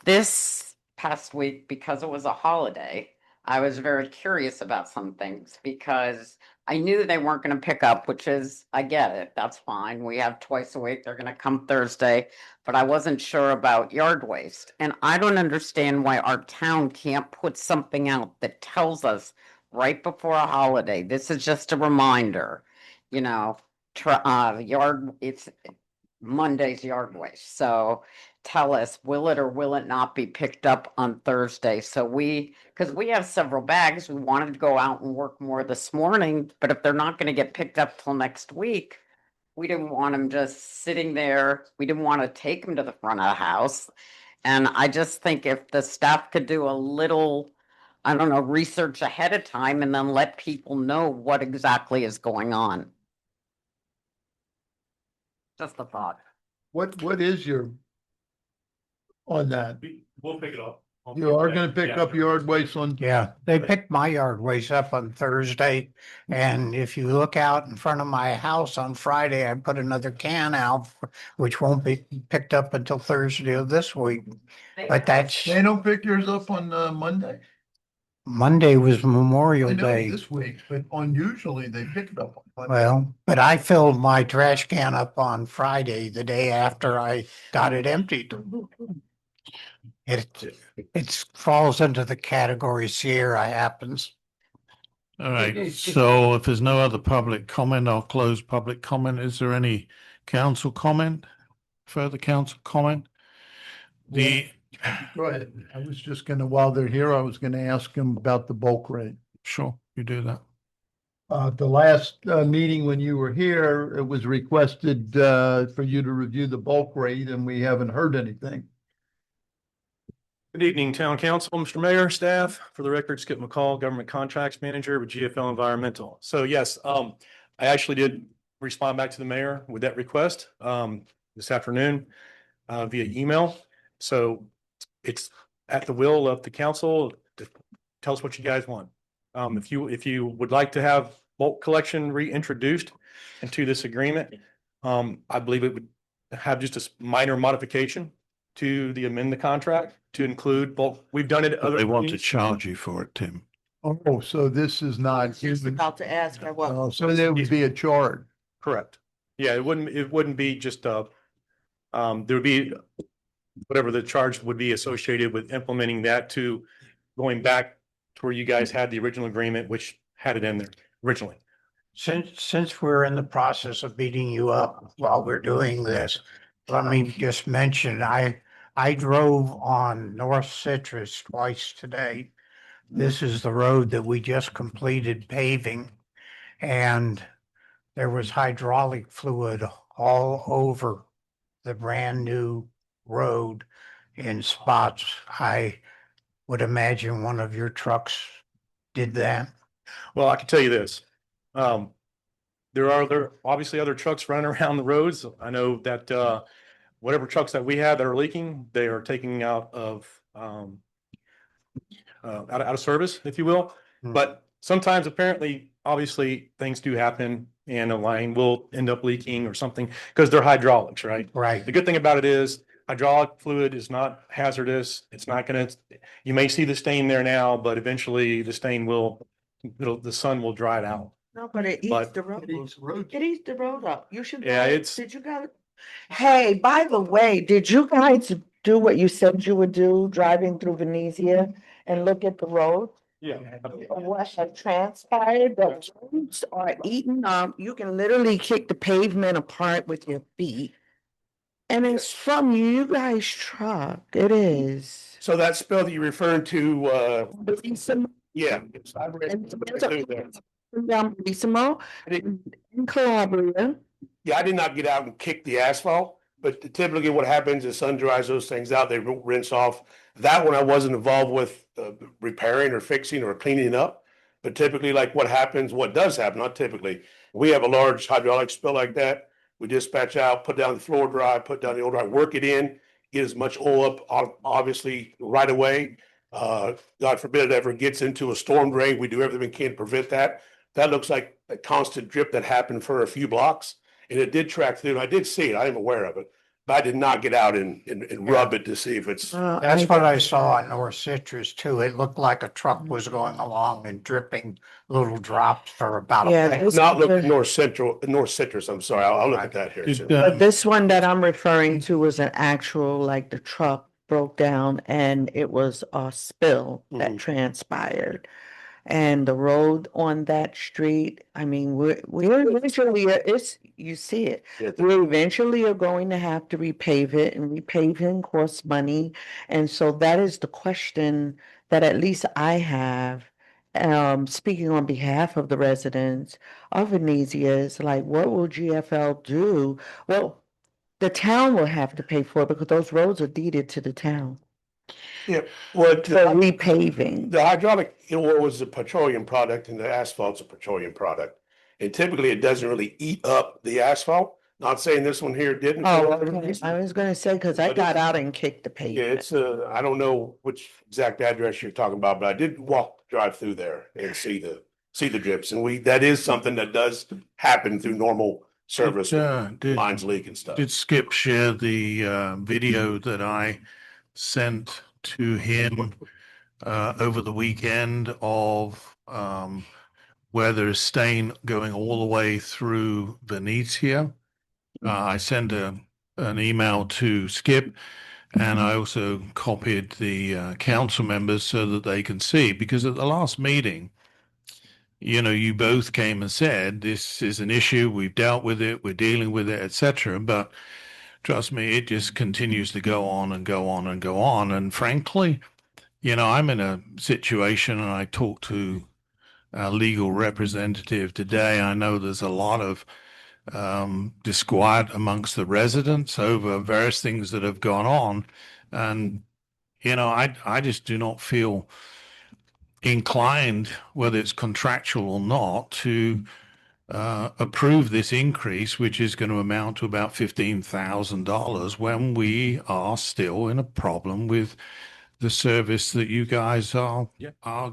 This past week, because it was a holiday, I was very curious about some things because I knew they weren't going to pick up, which is, I get it. That's fine. We have twice a week. They're going to come Thursday, but I wasn't sure about yard waste. And I don't understand why our town can't put something out that tells us right before a holiday. This is just a reminder. You know, it's Monday's yard waste. So tell us, will it or will it not be picked up on Thursday? So because we have several bags, we wanted to go out and work more this morning, but if they're not going to get picked up till next week, we didn't want them just sitting there. We didn't want to take them to the front of the house. And I just think if the staff could do a little, I don't know, research ahead of time and then let people know what exactly is going on. Just a thought. What is your, on that? We'll pick it up. You are gonna pick up yard waste on? Yeah, they picked my yard waste up on Thursday. And if you look out in front of my house on Friday, I put another can out, which won't be picked up until Thursday of this week. But that's, They don't pick yours up on Monday? Monday was Memorial I know Day. this week, but unusually they pick it up on Monday. Well, but I filled my trash can up on Friday, the day after I got it emptied. It falls into the category Sierra happens. All right, so if there's no other public comment, I'll close public comment. Is there any council comment? Further council comment? Go ahead. I was just gonna, while they're here, I was gonna ask them about the bulk rate. Sure, you do that. The last meeting when you were here, it was requested for you to review the bulk rate and we haven't heard anything. Good evening, Town Council, Mr. Mayor, staff. For the record, Skip McCall, Government Contracts Manager with GFL Environmental. So yes, I actually did respond back to the mayor with that request this afternoon via email. So it's at the will of the council to tell us what you guys want. If you would like to have bulk collection reintroduced into this agreement, I believe it would have just a minor modification to amend the contract to include bulk. We've done it. They want to charge you for it, Tim. Oh, so this is not. Just about to ask her what. So there would be a charge. Correct. Yeah, it wouldn't be just there would be whatever the charge would be associated with implementing that to going back to where you guys had the original agreement, which had it in there originally. Since we're in the process of beating you up while we're doing this, let me just mention, I drove on North Citrus twice today. This is the road that we just completed paving, and there was hydraulic fluid all over the brand new road in spots. I would imagine one of your trucks did that. Well, I can tell you this. There are obviously other trucks running around the roads. I know that whatever trucks that we have that are leaking, they are taking out of out of service, if you will. But sometimes apparently, obviously, things do happen and a line will end up leaking or something because they're hydraulics, right? Right. The good thing about it is hydraulic fluid is not hazardous. It's not going to, you may see the stain there now, but eventually the stain the sun will dry it out. No, but it eats But- the road. It eats the road up. You should. Yeah, Did you guys? Hey, by the way, did you guys do what you said you would do, driving through Venezia and look at the road? Yeah. What had transpired, the roads are eaten up. You can literally kick the pavement apart with your feet. And it's from you guys' truck. It is. So that spill that you're referring to, yeah. Down Bellissimo in Calabria. Yeah, I did not get out and kick the asphalt, but typically what happens is sun dries those things out, they rinse off. That one I wasn't involved with repairing or fixing or cleaning up. But typically like what does happen, not typically, we have a large hydraulic spill like that. We dispatch out, put down the floor dry, put down the oil dry, work it in, get as much oil up, obviously right away. God forbid it ever gets into a storm drain. We do everything we can to prevent that. That looks like a constant drip that happened for a few blocks. And it did track through. I did see it. I am aware of it. But I did not get out and rub it to see if it's. That's what I saw on North Citrus too. It looked like a truck was going along and dripping little drops for about Yeah, a minute. this- Not look North Citrus. I'm sorry. I'll look at that here. soon. But this one that I'm referring to was an actual, like the truck broke down and it was a spill that transpired. And the road on that street, I mean, we're eventually, you see it. Yeah. We eventually are going to have to repave it, and repaving costs money. And so that is the question that at least I have, speaking on behalf of the residents of Venezia, is like, what will GFL do? Well, the town will have to pay for it because those roads are deeded to the town Yeah, well, for repaving. the hydraulic oil was a petroleum product and the asphalt's a petroleum product. And typically it doesn't really eat up the asphalt. Not saying this one here didn't. Oh, okay. I was gonna say, cause I But got it's- out and kicked the Yeah, pavement. it's I don't know which exact address you're talking about, but I did drive through there and see the drips. And that is something that does happen through normal service, lines leak and stuff. Did Skip share the video that I sent to him over the weekend of where there's stain going all the way through Venezia? I sent an email to Skip, and I also copied the council members so that they can see, because at the last meeting, you both came and said, this is an issue, we've dealt with it, we're dealing with it, etc. But trust me, it just continues to go on and go on and go on. And frankly, I'm in a situation, and I talked to legal representative today. I know there's a lot of disquiet amongst the residents over various things that have gone on. And, I just do not feel inclined, whether it's contractual or not, to approve this increase, which is going to amount to about $15,000 when we are still in a problem with the service that you guys are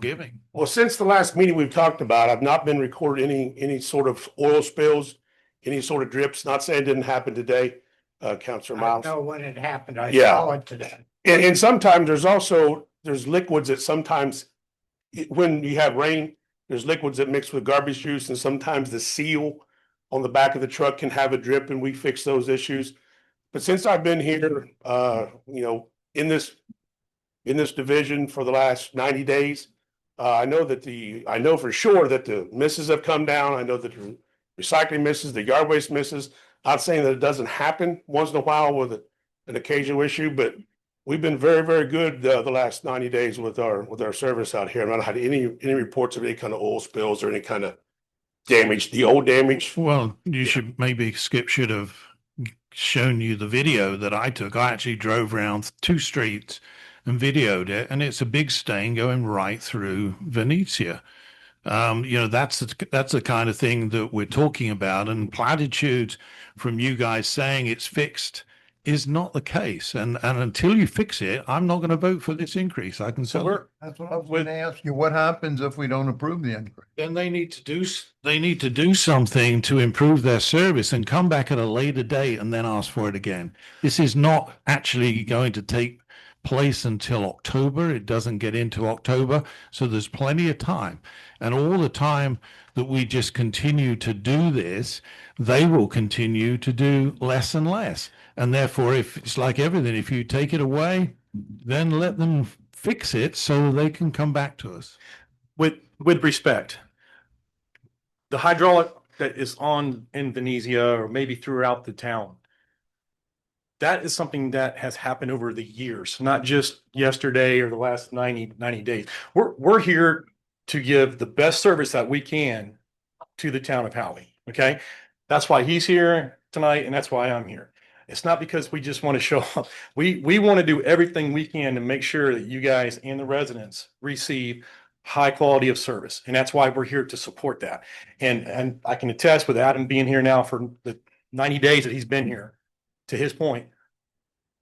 giving. Well, since the last meeting we've talked about, I've not been recording any sort of oil spills, any sort of drips. Not saying it didn't happen today, Councilor I Miles. know when it happened. I Yeah. saw it today. And sometimes there's liquids that sometimes when you have rain, there's liquids that mix with garbage juice, and sometimes the seal on the back of the truck can have a drip, and we fix those issues. But since I've been here, in this division for the last 90 days, I know for sure that the misses have come down. I know that the recycling misses, the yard waste misses. Not saying that it doesn't happen once in a while with an occasional issue, but we've been very, very good the last 90 days with our service out here. I've not had any reports of any kind of oil spills or any kind of damage, the old damage. Well, Skip should have shown you the video that I took. I actually drove around 2 streets and videoed it, and it's a big stain going right through Venetia. That's the kind of thing that we're talking about, and platitudes from you guys saying it's fixed is not the case. And until you fix it, I'm not going to vote for this increase. I can tell you. That's what I was going to ask you. What happens if we don't approve the increase? Then they need to do something to improve their service and come back at a later date and then ask for it again. This is not actually going to take place until October. It doesn't get into October, so there's plenty of time. And all the time that we just continue to do this, they will continue to do less and less. And therefore, if it's like everything, if you take it away, then let them fix it so they can come back to us. With respect, the hydraulic that is in Venezia or maybe throughout the town, that is something that has happened over the years, not just yesterday or the last 90 days. We're here to give the best service that we can to the town of Howey. Okay. That's why he's here tonight, and that's why I'm here. It's not because we just want to show up. We want to do everything we can to make sure that you guys and the residents receive high quality of service. And that's why we're here to support that. And I can attest with Adam being here now for the 90 days that he's been here, to his point,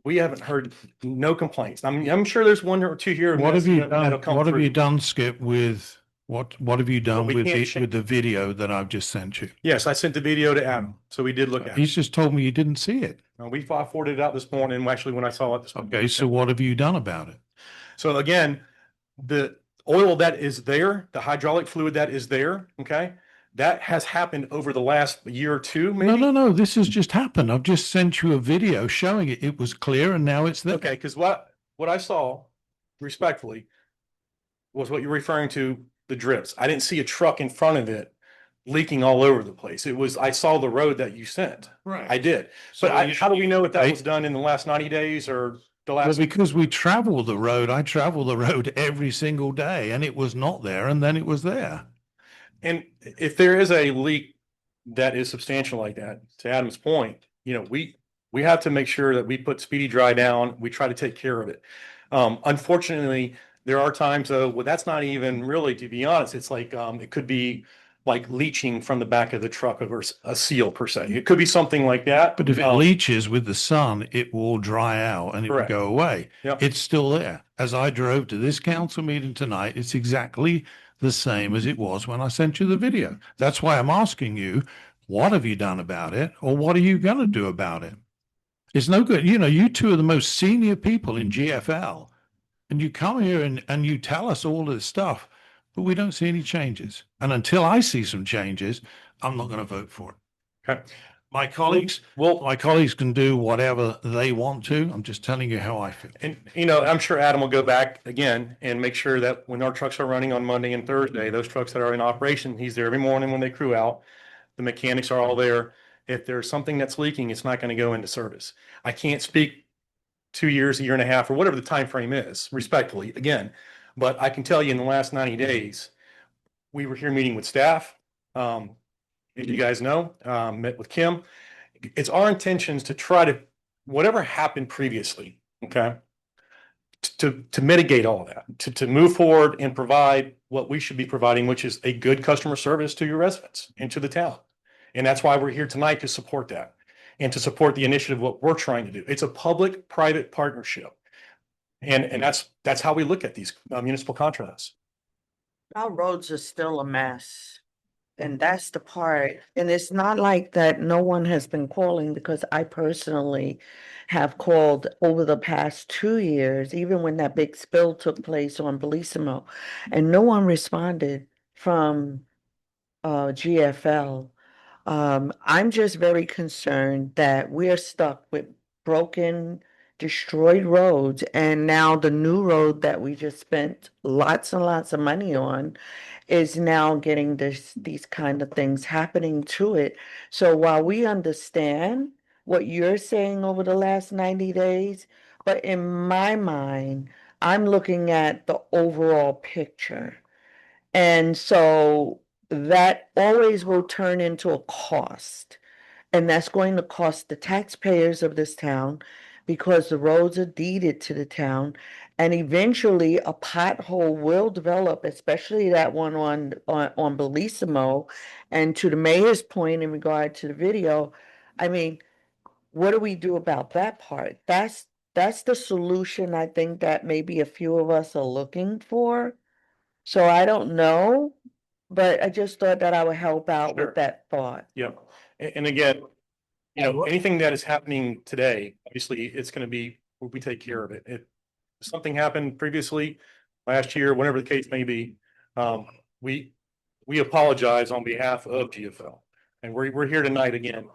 we haven't heard no complaints. I'm sure there's one or two here. What have you done? What have you done, Skip, with what have you done we with can't with the video that I've just sent you? Yes, I sent the video to Adam. So we did look at it. He's just told me you didn't see it. We forwarded it out this morning, actually, when I saw it this morning. Okay, so what have you done about it? So again, the oil that is there, the hydraulic fluid that is there, okay, that has happened over the last year or two, maybe? No. This has just happened. I've just sent you a video showing it. It was clear, and now it's there. Okay, because what I saw, respectfully, was what you're referring to, the drips. I didn't see a truck in front of it leaking all over the place. I saw the road that you sent. Right. I did. So But how do we know if that was done in the last 90 days or the last? Well, because we travel the road. I travel the road every single day, and it was not there, and then it was there. And if there is a leak that is substantial like that, to Adam's point, we have to make sure that we put Speedy Dry down. We try to take care of it. Unfortunately, there are times though, well, that's not even really, to be honest, it's like, it could be like leaching from the back of the truck or a seal per se. It could be something like that. But if it leaches with the sun, it will dry out and it will Correct. go away. Yep. It's still there. As I drove to this council meeting tonight, it's exactly the same as it was when I sent you the video. That's why I'm asking you, what have you done about it, or what are you going to do about it? It's no good. You two are the most senior people in GFL, and you come here and you tell us all this stuff, but we don't see any changes. And until I see some changes, I'm not going to vote for it. Okay. My colleagues can do whatever they want to. I'm just telling you how I feel. And, I'm sure Adam will go back again and make sure that when our trucks are running on Monday and Thursday, those trucks that are in operation, he's there every morning when they crew out. The mechanics are all there. If there's something that's leaking, it's not going to go into service. I can't speak 2 years, a year and a half, or whatever the time frame is, respectfully, again. But I can tell you in the last 90 days, we were here meeting with staff. As you guys know, met with Kim. It's our intentions to try to, whatever happened previously, okay? To mitigate all of that, to move forward and provide what we should be providing, which is a good customer service to your residents and to the town. And that's why we're here tonight, to support that and to support the initiative, what we're trying to do. It's a public-private partnership. And that's how we look at these municipal contracts. Our roads are still a mess. And that's the part. And it's not like that no one has been calling, because I personally have called over the past 2 years, even when that big spill took place on Bellissimo, and no one responded from GFL. I'm just very concerned that we're stuck with broken, destroyed roads, and now the new road that we just spent lots and lots of money on is now getting these kind of things happening to it. So while we understand what you're saying over the last 90 days, but in my mind, I'm looking at the overall picture. And so that always will turn into a cost. And that's going to cost the taxpayers of this town, because the roads are deeded to the town. And eventually a pothole will develop, especially that one on Bellissimo. And to the mayor's point in regard to the video, I mean, what do we do about that part? That's the solution I think that maybe a few of us are looking for. So I don't know, but I just thought that I would help out Sure. with that thought. Yep. And again, anything that is happening today, obviously it's going to be, we take care of it. If something happened previously, last year, whatever the case may be, we apologize on behalf of GFL. And we're here tonight again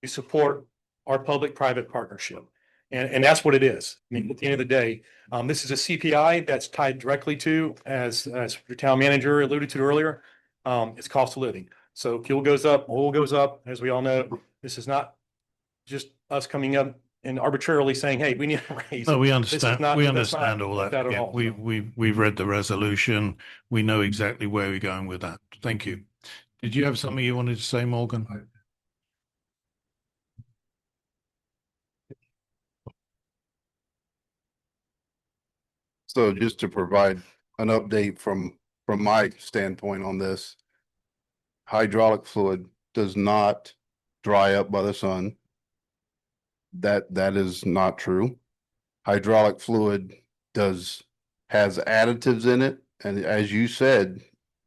to support our public-private partnership. And that's what it is. I mean, at the end of the day, this is a CPI that's tied directly to, as your town manager alluded to earlier, it's cost of living. So fuel goes up, oil goes up, as we all know. This is not just us coming up and arbitrarily saying, hey, we need a raise. No, we This is understand, not- we that's understand not all that. at Yeah, all. we've read the resolution. We know exactly where we're going with that. Thank you. Did you have something you wanted to say, Morgan? So just to provide an update from my standpoint on this, hydraulic fluid does not dry up by the sun. That is not true. Hydraulic fluid has additives in it, and as you said,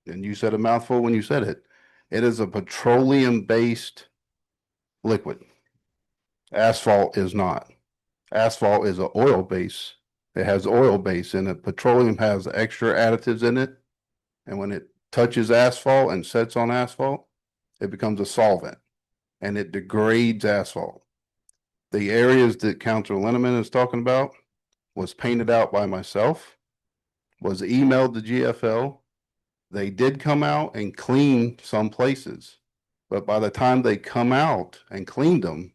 and you said a mouthful when you said it, it is a petroleum-based liquid. Asphalt is not. Asphalt is an oil base. It has oil base in it. Petroleum has extra additives in it. And when it touches asphalt and sets on asphalt, it becomes a solvent and it degrades asphalt. The areas that Councilor Linneman is talking about was painted out by myself, was emailed to GFL. They did come out and clean some places, but by the time they come out and cleaned them,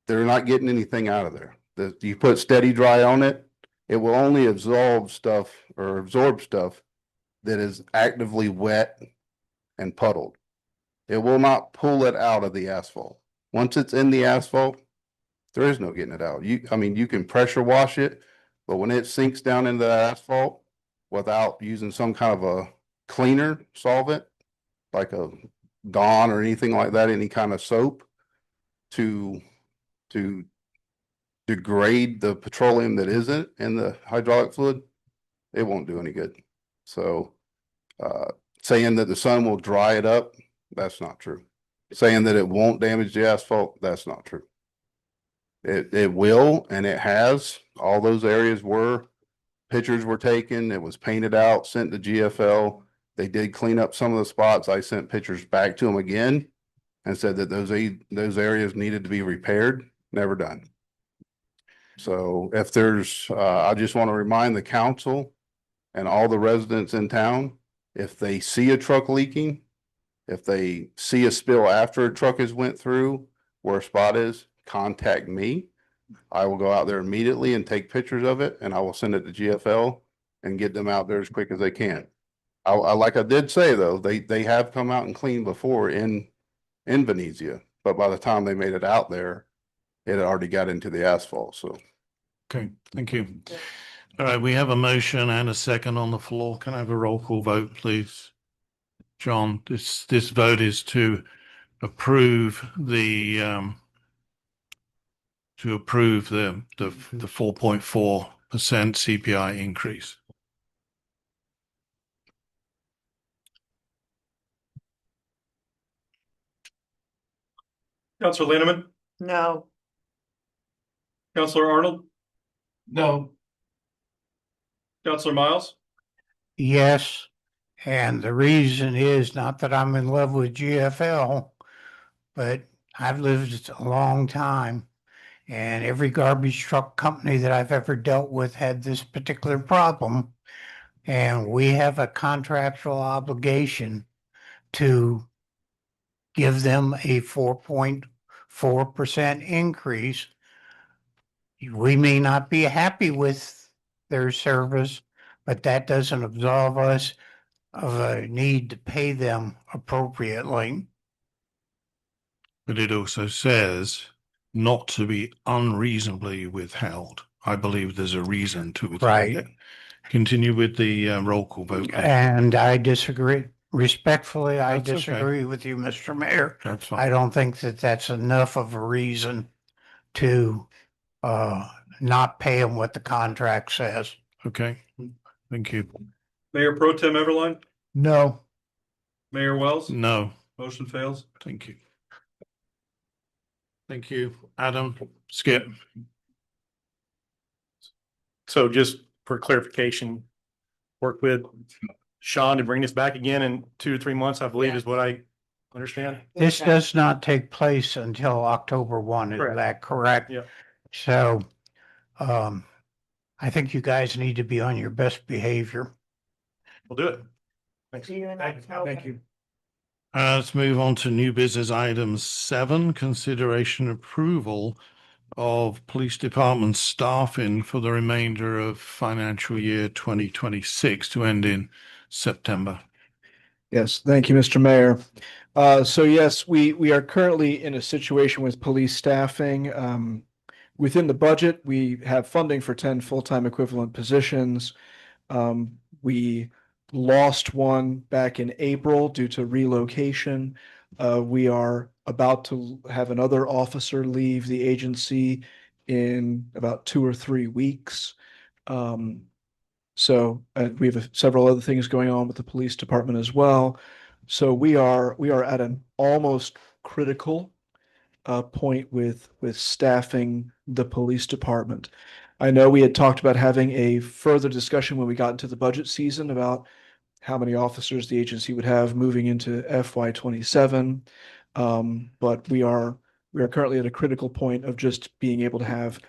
they're not getting anything out of there. You put steady dry on it, it will only absorb stuff that is actively wet and puddled. It will not pull it out of the asphalt. Once it's in the asphalt, there is no getting it out. You can pressure wash it, but when it sinks down into that asphalt without using some kind of a cleaner solvent, like a Dawn or anything like that, any kind of soap to degrade the petroleum that isn't in the hydraulic fluid, it won't do any good. So saying that the sun will dry it up, that's not true. Saying that it won't damage the asphalt, that's not true. It will, and it has. All those areas pictures were taken, it was painted out, sent to GFL. They did clean up some of the spots. I sent pictures back to them again and said that those areas needed to be repaired, never done. So if there's, I just want to remind the council and all the residents in town, if they see a truck leaking, if they see a spill after a truck has went through where a spot is, contact me. I will go out there immediately and take pictures of it, and I will send it to GFL and get them out there as quick as they can. like I did say though, they have come out and cleaned before in Venezia, but by the time they made it out there, it had already got into the asphalt, so. Okay, thank you. All right, we have a motion and a second on the floor. Can I have a roll call vote, please? John, this vote is to approve the 4.4% CPI increase. Counselor Linneman, No. Counselor Arnold, No. Counselor Miles, Yes, and the reason is not that I'm in love with GFL, but I've lived a long time. And every garbage truck company that I've ever dealt with had this particular problem. And we have a contractual obligation to give them a 4.4% increase. We may not be happy with their service, but that doesn't absolve us of a need to pay them appropriately. But it also says not to be unreasonably withheld. I believe there's a reason to withhold it. Continue with the roll call vote. And I disagree. Respectfully, I That's okay. disagree with you, Mr. Mayor. That's fine. I don't think that that's enough of a reason to not pay them what the contract says. Okay, thank you. Mayor Pro Tem Everline, No. Mayor Wells, No, motion fails. thank you. Thank you, Adam. Skip. So just for clarification, work with Sean to bring this back again in 2 to 3 months, I believe is what I understand. This does not take place until October 1, is Correct. that correct? Yeah. So, I think you guys need to be on your best behavior. We'll do it. Thanks. See you in October. Thank you. Let's move on to new business item 7, consideration approval of police department staffing for the remainder of financial year 2026 to end in September. Yes, thank you, Mr. Mayor. So yes, we are currently in a situation with police staffing. Within the budget, we have funding for 10 full-time equivalent positions. We lost one back in April due to relocation. We are about to have another officer leave the agency in about 2 or 3 weeks. So we have several other things going on with the police department as well. So we are at an almost critical point with staffing the police department. I know we had talked about having a further discussion when we got into the budget season about how many officers the agency would have moving into FY27. But we are currently at a critical point of just being able to have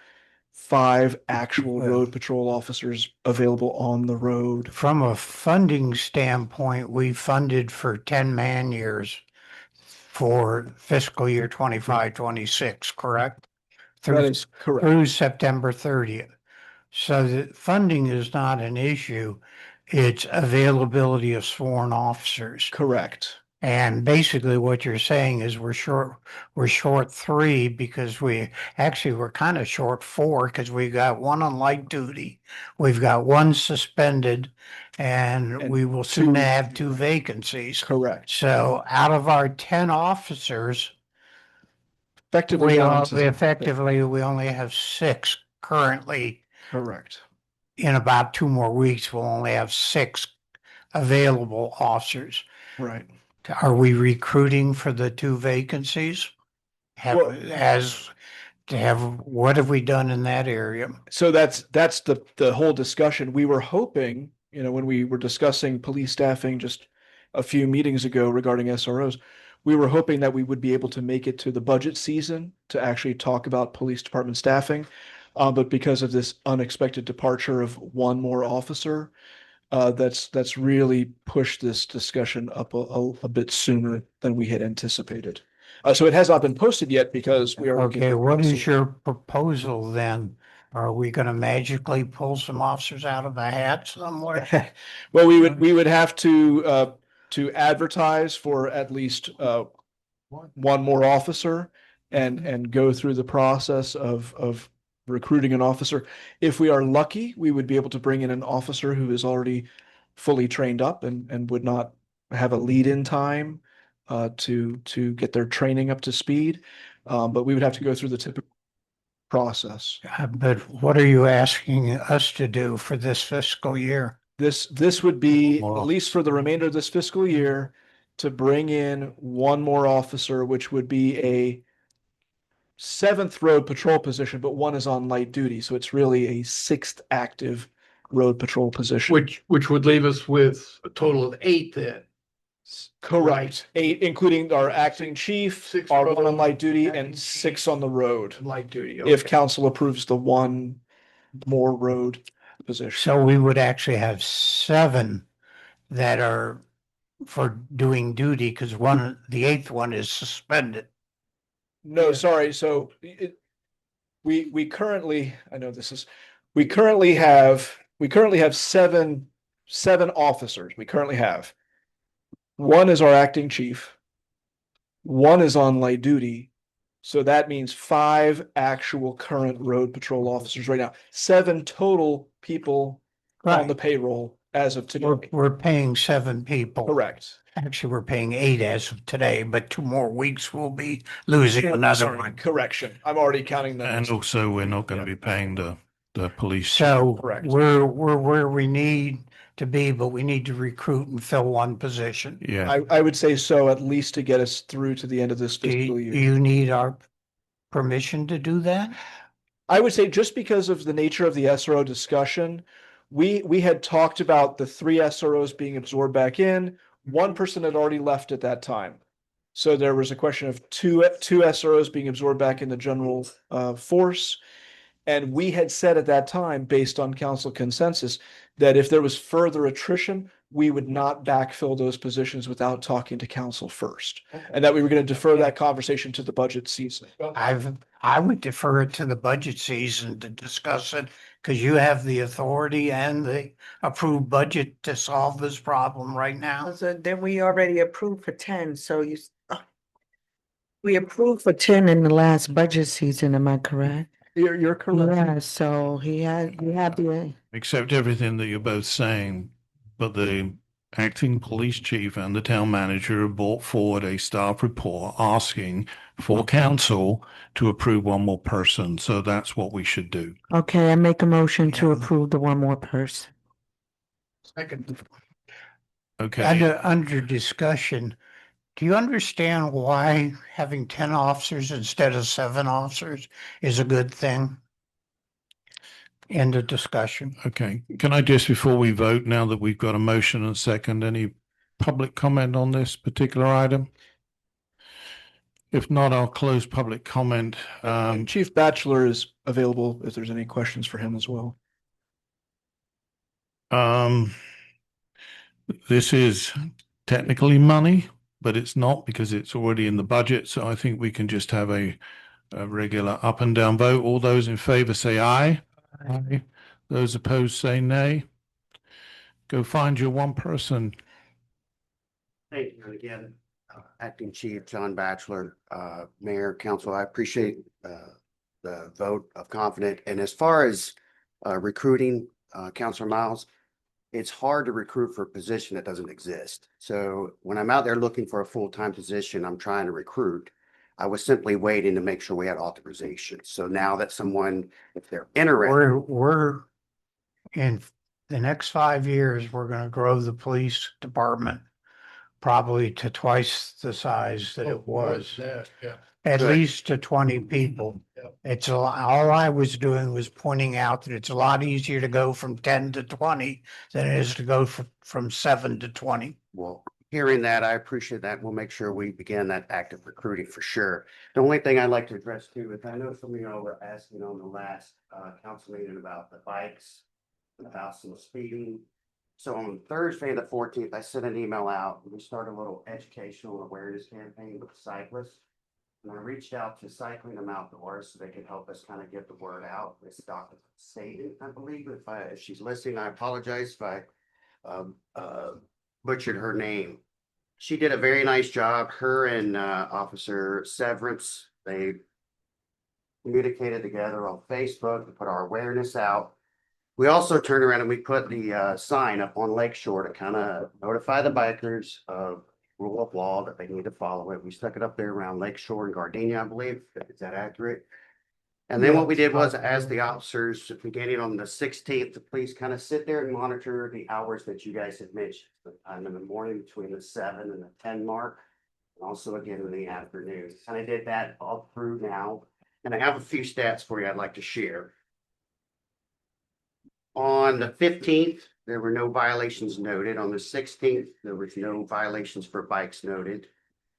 5 actual road patrol officers available on the road. From a funding standpoint, we funded for 10 man years for fiscal year 25-26, correct? That is correct. Through September 30th. So the funding is not an issue. It's availability of sworn officers. Correct. And basically what you're saying is we're short 3 because we're kind of short 4 because we got 1 on light duty. We've got 1 suspended and we will soon have 2 vacancies. Correct. So out of our 10 officers, Effectively, we only have 6 currently. Correct. In about 2 more weeks, we'll only have 6 available officers. Right. Are we recruiting for the 2 vacancies? What have we done in that area? So that's the whole discussion. We were hoping, when we were discussing police staffing just a few meetings ago regarding SROs, we were hoping that we would be able to make it to the budget season to actually talk about police department staffing. But because of this unexpected departure of 1 more officer, that's really pushed this discussion up a bit sooner than we had anticipated. So it has not been posted yet because we are. Okay, what is your proposal then Are we gonna magically pull some officers out of a hat somewhere? Well, we would have to advertise for at least one more officer and go through the process of recruiting an officer. If we are lucky, we would be able to bring in an officer who is already fully trained up and would not have a lead-in time to get their training up to speed. But we would have to go through the typical process. But what are you asking us to do for this fiscal year? This would be, at least for the remainder of this fiscal year, to bring in one more officer, which would be a seventh road patrol position, but one is on light duty, so it's really a sixth active road patrol position. Which would leave us with a total of 8 then. Correct. 8, including our acting chief, 6 our one road, on light duty, acting and 6 on the road. Light duty. If okay. council approves the one more road position. So we would actually have 7 that are for doing duty because the 8th one is suspended. No, sorry, so we currently, I know this is, we currently have 7 officers. We currently have. One is our acting chief. One is on light duty. So that means 5 actual current road patrol officers right now. 7 total people on the payroll as of today. We're paying 7 people. Correct. Actually, we're paying 8 as of today, but 2 more weeks we'll be losing another one. Correction. I'm already counting them. And also, we're not going to be paying the police. So Correct. we're where we need to be, but we need to recruit and fill one position. Yeah. I would say so, at least to get us through to the end of this fiscal Do year. you need our permission to do that? I would say just because of the nature of the SRO discussion, we had talked about the 3 SROs being absorbed back in. One person had already left at that time. So there was a question of two SROs being absorbed back in the general force. And we had said at that time, based on council consensus, that if there was further attrition, we would not backfill those positions without talking to council first. And that we were going to defer that conversation to the budget season. I would defer it to the budget season to discuss it because you have the authority and the approved budget to solve this problem right now. So then we already approved for 10, so we approved for 10 in the last budget season, am I correct? You're correct. Yeah, so we had the. Accept everything that you're both saying, but the acting police chief and the town manager have brought forward a staff report asking for council to approve one more person. So that's what we should do. Okay, I make a motion to approve the one more person. Second. Okay. Under discussion, do you understand why having 10 officers instead of 7 officers is a good thing? End of discussion. Okay. Can I just, before we vote, now that we've got a motion and second, any public comment on this particular item? If not, I'll close public comment. Chief Batchelor is available if there's any questions for him as well. This is technically money, but it's not because it's already in the budget. So I think we can just have a regular up and down vote. All those in favor say aye. Aye. Those opposed say nay. Go find your one person. Thank you. And again, Acting Chief John Batchelor, Mayor, Council, I appreciate the vote of confidence. And as far as recruiting, Councilor Miles, it's hard to recruit for a position that doesn't exist. So when I'm out there looking for a full-time position, I'm trying to recruit. I was simply waiting to make sure we had authorization. So now that someone, if they're interested. We're in the next 5 years, we're going to grow the police department probably to twice the size that it was. Yeah. At Good. least to 20 people. It's all I was doing was pointing out that it's a lot easier to go from 10 to 20 than it is to go from 7 to 20. Well, hearing that, I appreciate that. We'll make sure we begin that active recruiting for sure. The only thing I'd like to address too is I know some of y'all were asking on the last council meeting about the bikes, about some speeding. So on Thursday, the 14th, I sent an email out. We started a little educational awareness campaign with cyclists. And I reached out to Cycling Them Outdoors so they could help us kind of get the word out. It's Dr. Staten, I believe. If she's listening, I apologize if I butchered her name. She did a very nice job. Her and Officer Severance, they communicated together on Facebook to put our awareness out. We also turned around and we put the sign up on Lakeshore to kind of notify the bikers of rule of law that they need to follow it. We stuck it up there around Lakeshore and Gardenia, I believe. Is that accurate? And then what we did was ask the officers, beginning on the 16th, to please kind of sit there and monitor the hours that you guys had mentioned. The time in the morning between the 7 and the 10 mark, and also again in the afternoon. Kind of did that all through now. And I have a few stats for you I'd like to share. On the 15th, there were no violations noted. On the 16th, there was no violations for bikes noted.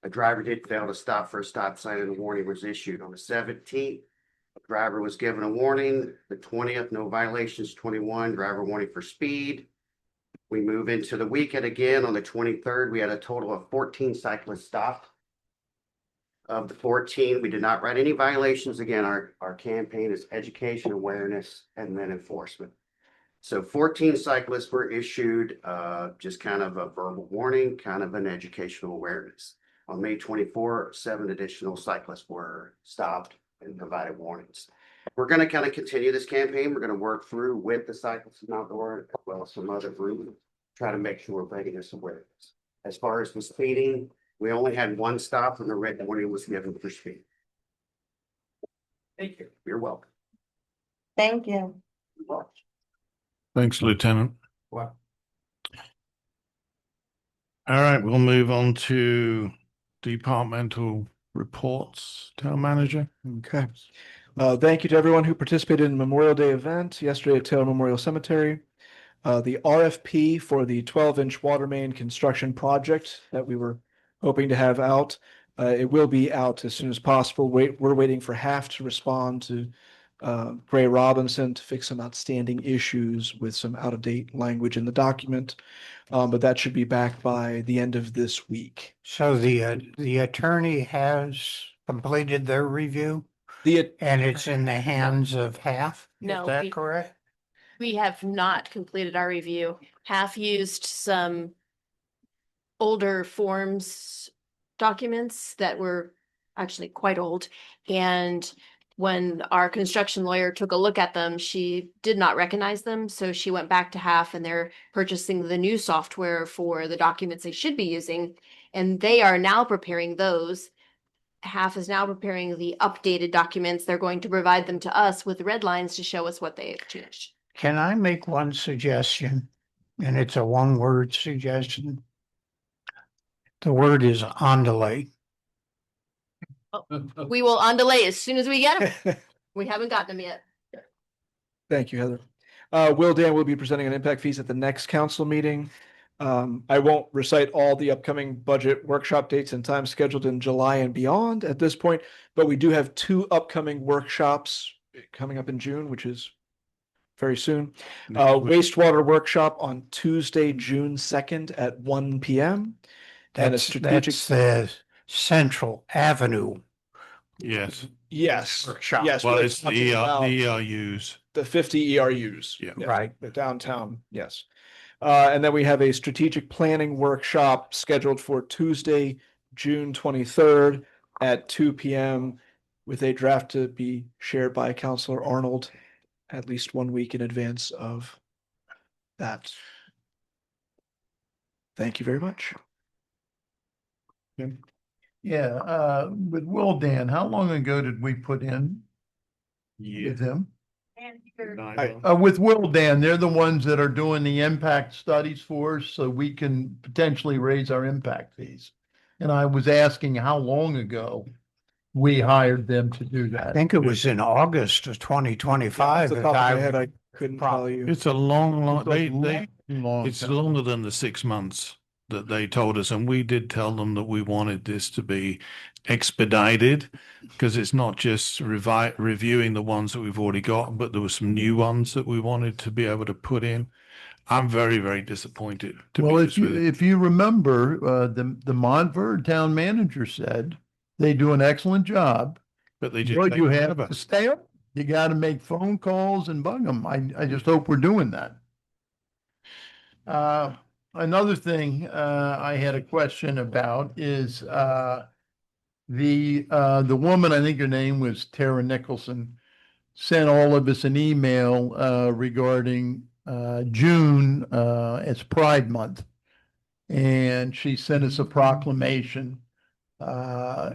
A driver did fail to stop for a stop sign and a warning was issued. On the 17th, a driver was given a warning. The 20th, no violations. 21, driver warning for speed. We move into the weekend again. On the 23rd, we had a total of 14 cyclists stopped. Of the 14, we did not write any violations. Again, our campaign is education, awareness, and then enforcement. So 14 cyclists were issued just kind of a verbal warning, kind of an educational awareness. On May 24, 7 additional cyclists were stopped and provided warnings. We're going to kind of continue this campaign. We're going to work through with the Cyclists and Outdoor as well as some other groups, try to make sure we're making this awareness. As far as the speeding, we only had one stop and the red warning was given for speed. Thank you. You're welcome. Thank you. Thanks, Lieutenant. Wow. All right, we'll move on to departmental reports. Town Manager. Okay. Thank you to everyone who participated in the Memorial Day event yesterday at Taylor Memorial Cemetery. The RFP for the 12-inch water main construction project that we were hoping to have out, it will be out as soon as possible. We're waiting for HAF to respond to Gray Robinson to fix some outstanding issues with some out-of-date language in the document. But that should be back by the end of this week. So the attorney has completed their review and it's in the hands of HAF? No, Is that correct? We have not completed our review. HAF used some older forms documents that were actually quite old. And when our construction lawyer took a look at them, she did not recognize them. So she went back to HAF and they're purchasing the new software for the documents they should be using. And they are now preparing those. HAF is now preparing the updated documents. They're going to provide them to us with red lines to show us what they have changed. Can I make one suggestion? And it's a one-word suggestion. The word is on delay. We will on delay as soon as we get them. We haven't gotten them yet. Thank you, Heather. Will Dan will be presenting on impact fees at the next council meeting. I won't recite all the upcoming budget workshop dates and times scheduled in July and beyond at this point, but we do have 2 upcoming workshops coming up in June, which is very soon. Wastewater workshop on Tuesday, June 2nd at 1 p.m. And a strategic. That's the Central Avenue. Yes. Yes. Workshop. Yes. Well, we're it's the talking about ERUs. the 50 ERUs. Yeah. Right. The downtown. Yes. And then we have a strategic planning workshop scheduled for Tuesday, June 23rd at 2 p.m. with a draft to be shared by Councilor Arnold at least 1 week in advance of that. Thank you very much. Yeah, with Will Dan, how long ago did we put in with him? With Will Dan, they're the ones that are doing the impact studies for us, so we can potentially raise our impact fees. And I was asking how long ago we hired them to do I that. think it was in August of 2025. Off the top of my head, I couldn't tell you. It's a long, Long it's time. longer than the 6 months that they told us. And we did tell them that we wanted this to be expedited because it's not just reviewing the ones that we've already got, but there were some new ones that we wanted to be able to put in. I'm very, very disappointed. Well, if you remember, the Montverde town manager said They do an excellent job. But they just. But take you have forever. to stay up. You got to make phone calls and bug them. I just hope we're doing that. Another thing, I had a question about is, the woman, I think her name was Tara Nicholson, sent all of us an email, regarding, June, as Pride Month. And she sent us a proclamation. I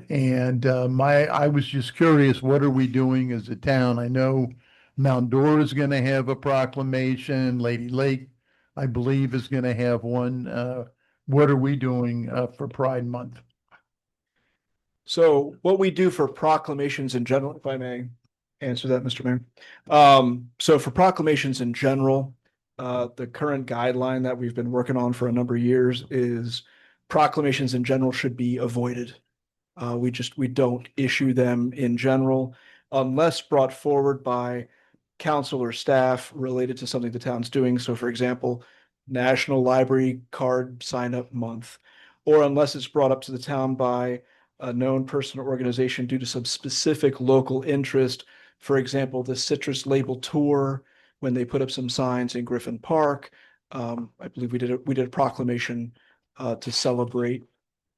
was just curious, what are we doing as a town? I know Mount Dora is going to have a proclamation. Lady Lake, I believe, is going to have one. What are we doing, for Pride Month? So what we do for proclamations in general, if I may answer that, Mr. Mayor. So for proclamations in general, the current guideline that we've been working on for a number of years is proclamations in general should be avoided. We don't issue them in general unless brought forward by council or staff related to something the town's doing. So for example, National Library Card Sign Up Month, or unless it's brought up to the town by a known person or organization due to some specific local interest. For example, the Citrus Label Tour, when they put up some signs in Griffin Park. I believe we did a proclamation to celebrate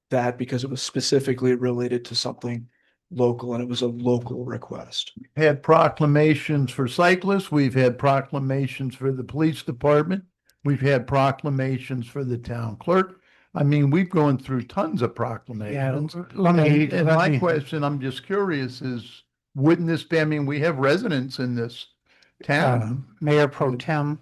that because it was specifically related to something local and it was a local request. Had proclamations for cyclists. We've had proclamations for the police department. We've had proclamations for the town clerk. I mean, we've gone through tons of proclamations. And my question, I'm just curious, is wouldn't this be, I mean, we have residents in this town. Mayor Pro Tem,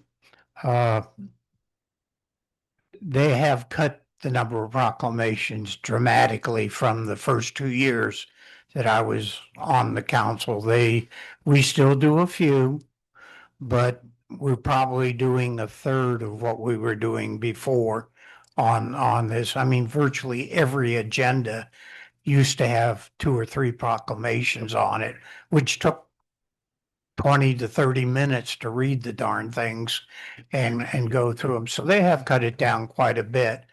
they have cut the number of proclamations dramatically from the first 2 years that I was on the council. We still do a few, but we're probably doing a third of what we were doing before on this. I mean, virtually every agenda used to have 2 or 3 proclamations on it, which took 20 to 30 minutes to read the darn things and go through them. So they have cut it down quite a bit.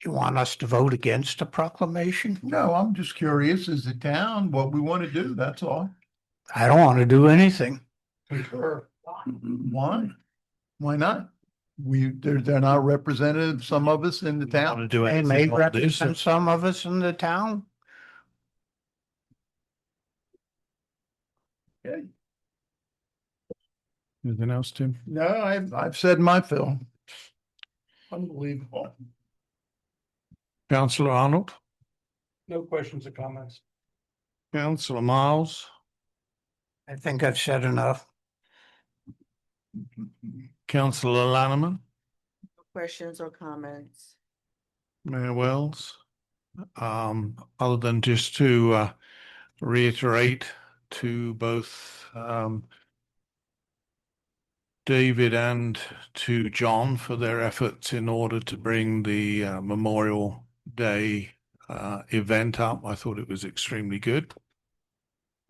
You want us to vote against a proclamation? No, I'm just curious, as a town, what we want to do, that's all. I don't want to do anything. Sure. Why? Why not? They're not representative, some of us in the town. They may represent some of us in the town. Okay. Anything else, Tim? No, I've said my fill. Unbelievable. Councillor Arnold, No questions or comments. Councillor Miles, I think I've said enough. Councillor Lanneman, Questions or comments? Mayor Wells. Other than just to reiterate to both David and to John for their efforts in order to bring the Memorial Day event up. I thought it was extremely good.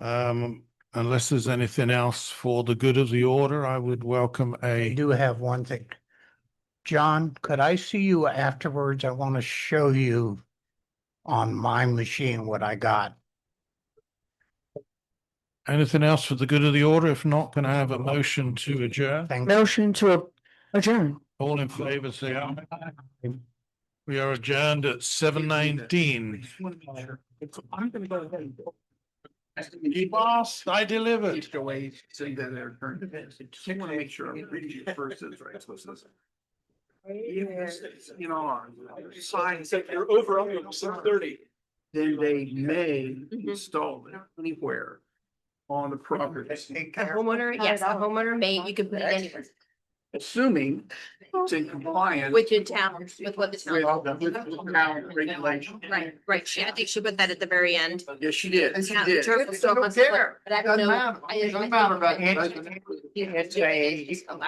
Unless there's anything else for the good of the order, I would welcome I a. do have one thing. John, could I see you afterwards? I want to show you on my machine what I got. Anything else for the good of the order? If not, can I have a motion to adjourn? Motion to adjourn. All in favor, say aye. We are adjourned at 7:19. I'm gonna go ahead. Boss, I delivered. Away, sitting there, I want to make sure I'm reading it first, it's right, so it says. You know, signs, if you're over on 630, then they may install it anywhere on the property. A homeowner, yes, a homeowner may, you can put it anywhere Assuming it's in compliance. with your town, with what the town. With the town regulation. Right. I think she put that at the very end. Yes, she did. She Yeah, did. turtle still must- But I don't know. Doesn't matter about. It's a